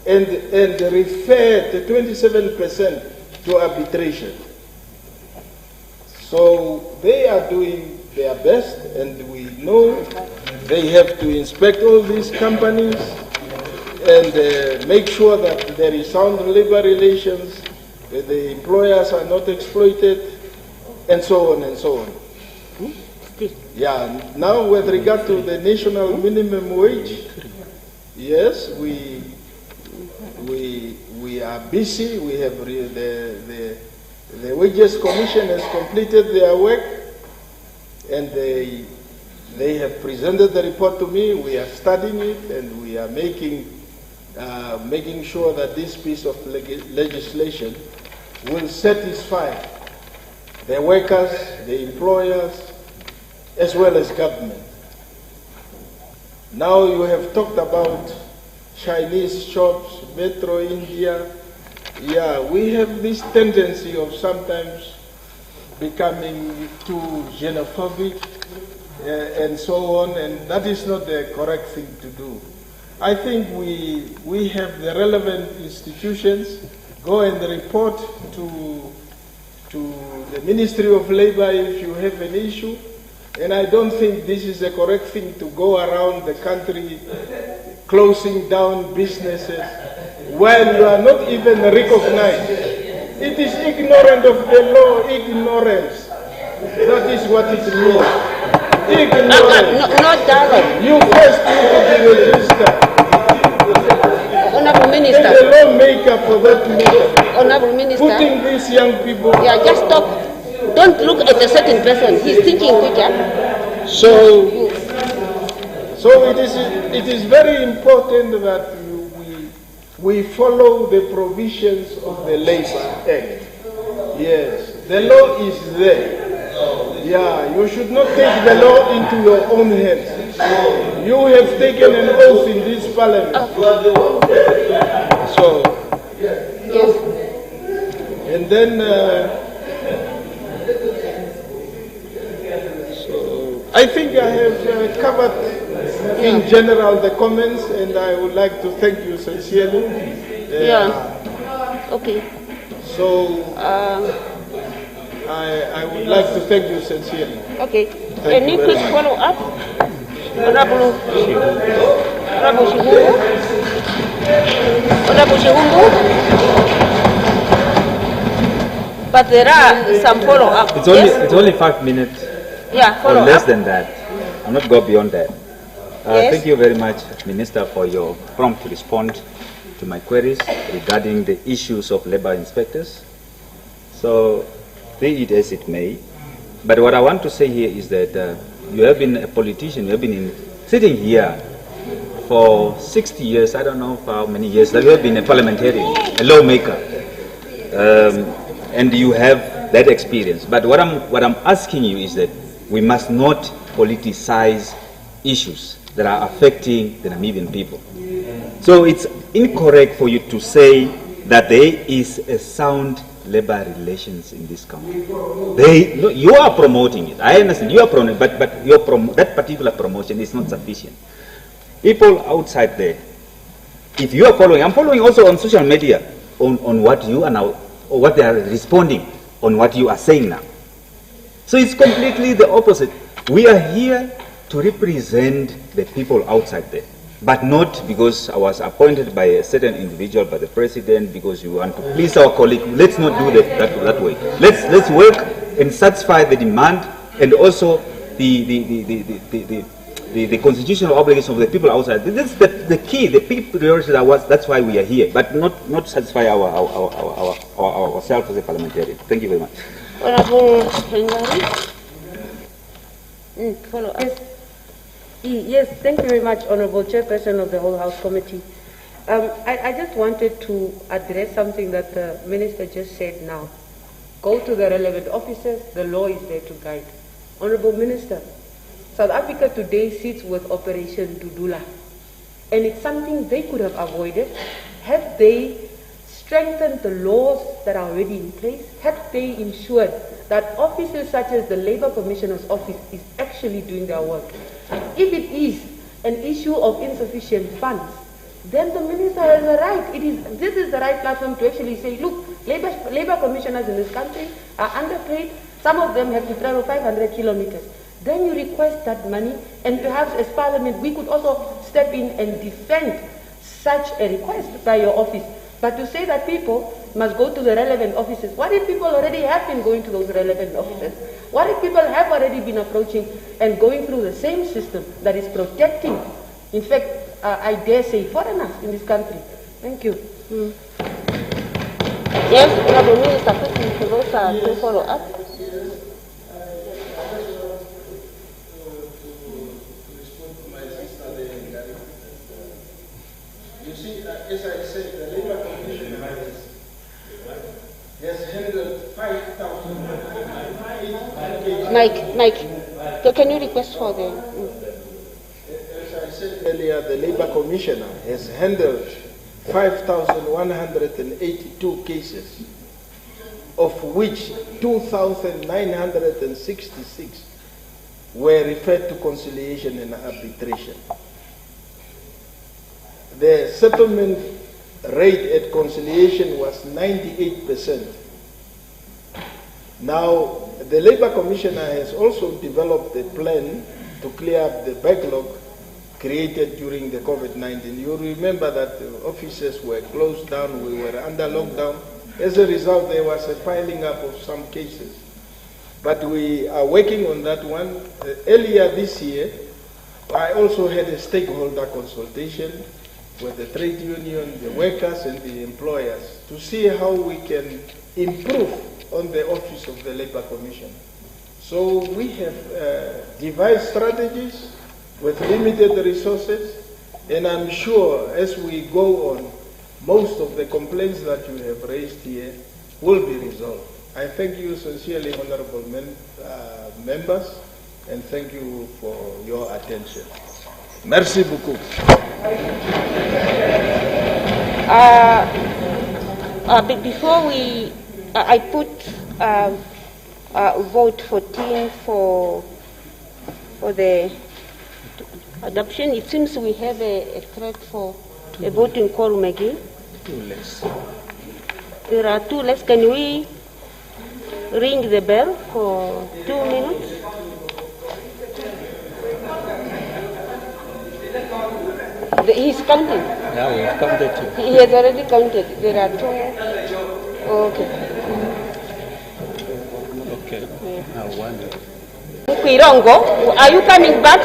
and referred 27% to arbitration. So they are doing their best, and we know they have to inspect all these companies and make sure that there is sound labor relations, that the employers are not exploited, and so on and so on. Yeah, now with regard to the national minimum wage, yes, we are busy. We have the Wages Commission has completed their work, and they have presented the report to me. We are studying it, and we are making sure that this piece of legislation will satisfy the workers, the employers, as well as government. Now you have talked about Chinese shops, Metro India. Yeah, we have this tendency of sometimes becoming too xenophobic and so on, and that is not the correct thing to do. I think we have the relevant institutions go and report to the Ministry of Labor if you have an issue. And I don't think this is the correct thing to go around the country closing down businesses while you are not even recognized. It is ignorant of the law, ignorance. That is what it means. Ignorance. No dialogue. You first need to be registered. Honorable Minister. And the lawmaker for that matter. Honorable Minister. Putting these young people. Yeah, just stop. Don't look at a certain person. He's thinking quicker. So it is very important that we follow the provisions of the Labor Act. Yes, the law is there. Yeah, you should not take the law into your own hands. You have taken an oath in this parliament. So, yes. And then I think I have covered in general the comments, and I would like to thank you sincerely. Okay. So I would like to thank you sincerely. Okay. Any quick follow-up? Honorable Shihumbu? Honorable Shihumbu? But there are some follow-up. It's only 5 minutes. Yeah, or less than that. I'll not go beyond that. Yes. Thank you very much, Minister, for your prompt response to my queries regarding the issues of labor inspectors. So, be it as it may, but what I want to say here is that you have been a politician, you have been sitting here for 60 years, I don't know for how many years, that you have been a parliamentarian, a lawmaker, and you have that experience. But what I'm asking you is that we must not politicize issues that are affecting the Namibian people. So it's incorrect for you to say that there is a sound labor relations in this country. You are promoting it. I understand you are promoting, but that particular promotion is not sufficient. People outside there, if you are following, I'm following also on social media on what you are now, or what they are responding on what you are saying now. So it's completely the opposite. We are here to represent the people outside there, but not because I was appointed by a certain individual, by the president, because you want to please our colleague. Let's not do that way. Let's work and satisfy the demand and also the constitutional obligation of the people outside. This is the key, the big priority. That's why we are here, but not satisfy ourselves as a parliamentarian. Thank you very much. Honorable Hengari? Follow up. Yes, thank you very much, Honorable Chairperson of the Whole House Committee. I just wanted to address something that the Minister just said now. Go to the relevant officers, the law is there to guide. Honorable Minister, South Africa today sits with Operation Dudula, and it's something they could have avoided had they strengthened the laws that are already in place, had they ensured that officers such as the Labour Commissioner's Office is actually doing their work. If it is an issue of insufficient funds, then the Minister has the right. This is the right platform to actually say, look, Labour commissioners in this country are underpaid, Some of them have to travel 500 kilometers. Then you request that money, and perhaps as Parliament, we could also step in and defend such a request by your office. But to say that people must go to the relevant offices, what if people already have been going to those relevant offices? What if people have already been approaching and going through the same system that is protecting, in fact, I dare say, foreigners in this country? Thank you. Yes, Honorable Minister, question to those to follow up. You see, as I said, the Labour Commission has handled 5,000 Mike, can you request for the... As I said earlier, the Labour Commissioner has handled 5,182 cases, of which 2,966 were referred to conciliation and arbitration. The settlement rate at conciliation was 98%. Now, the Labour Commissioner has also developed a plan to clear up the backlog created during the COVID-19. You remember that the offices were closed down, we were under lockdown. As a result, there was a piling up of some cases. But we are working on that one. Earlier this year, I also had a stakeholder consultation with the trade union, the workers and the employers to see how we can improve on the office of the Labour Commission. So we have devised strategies with limited resources, and I'm sure as we go on, most of the complaints that you have raised here will be resolved. I thank you sincerely, honorable members, and thank you for your attention. Merci beaucoup. Before I put vote 14 for the adoption, it seems we have a threat for a voting quorum again. Two less. There are two less. Can we ring the bell for 2 minutes? He's counting. Yeah, we have counted too. He has already counted. There are two. Okay. Okay. Now one. Kwirongo, are you coming back?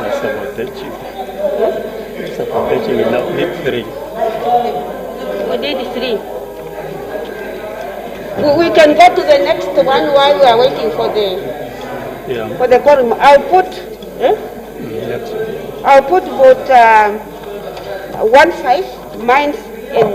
That's about that chief. It's about that chief. We now need 3. We did 3. We can go to the next one while we are waiting for the quorum. I'll put. I'll put vote 15, mine and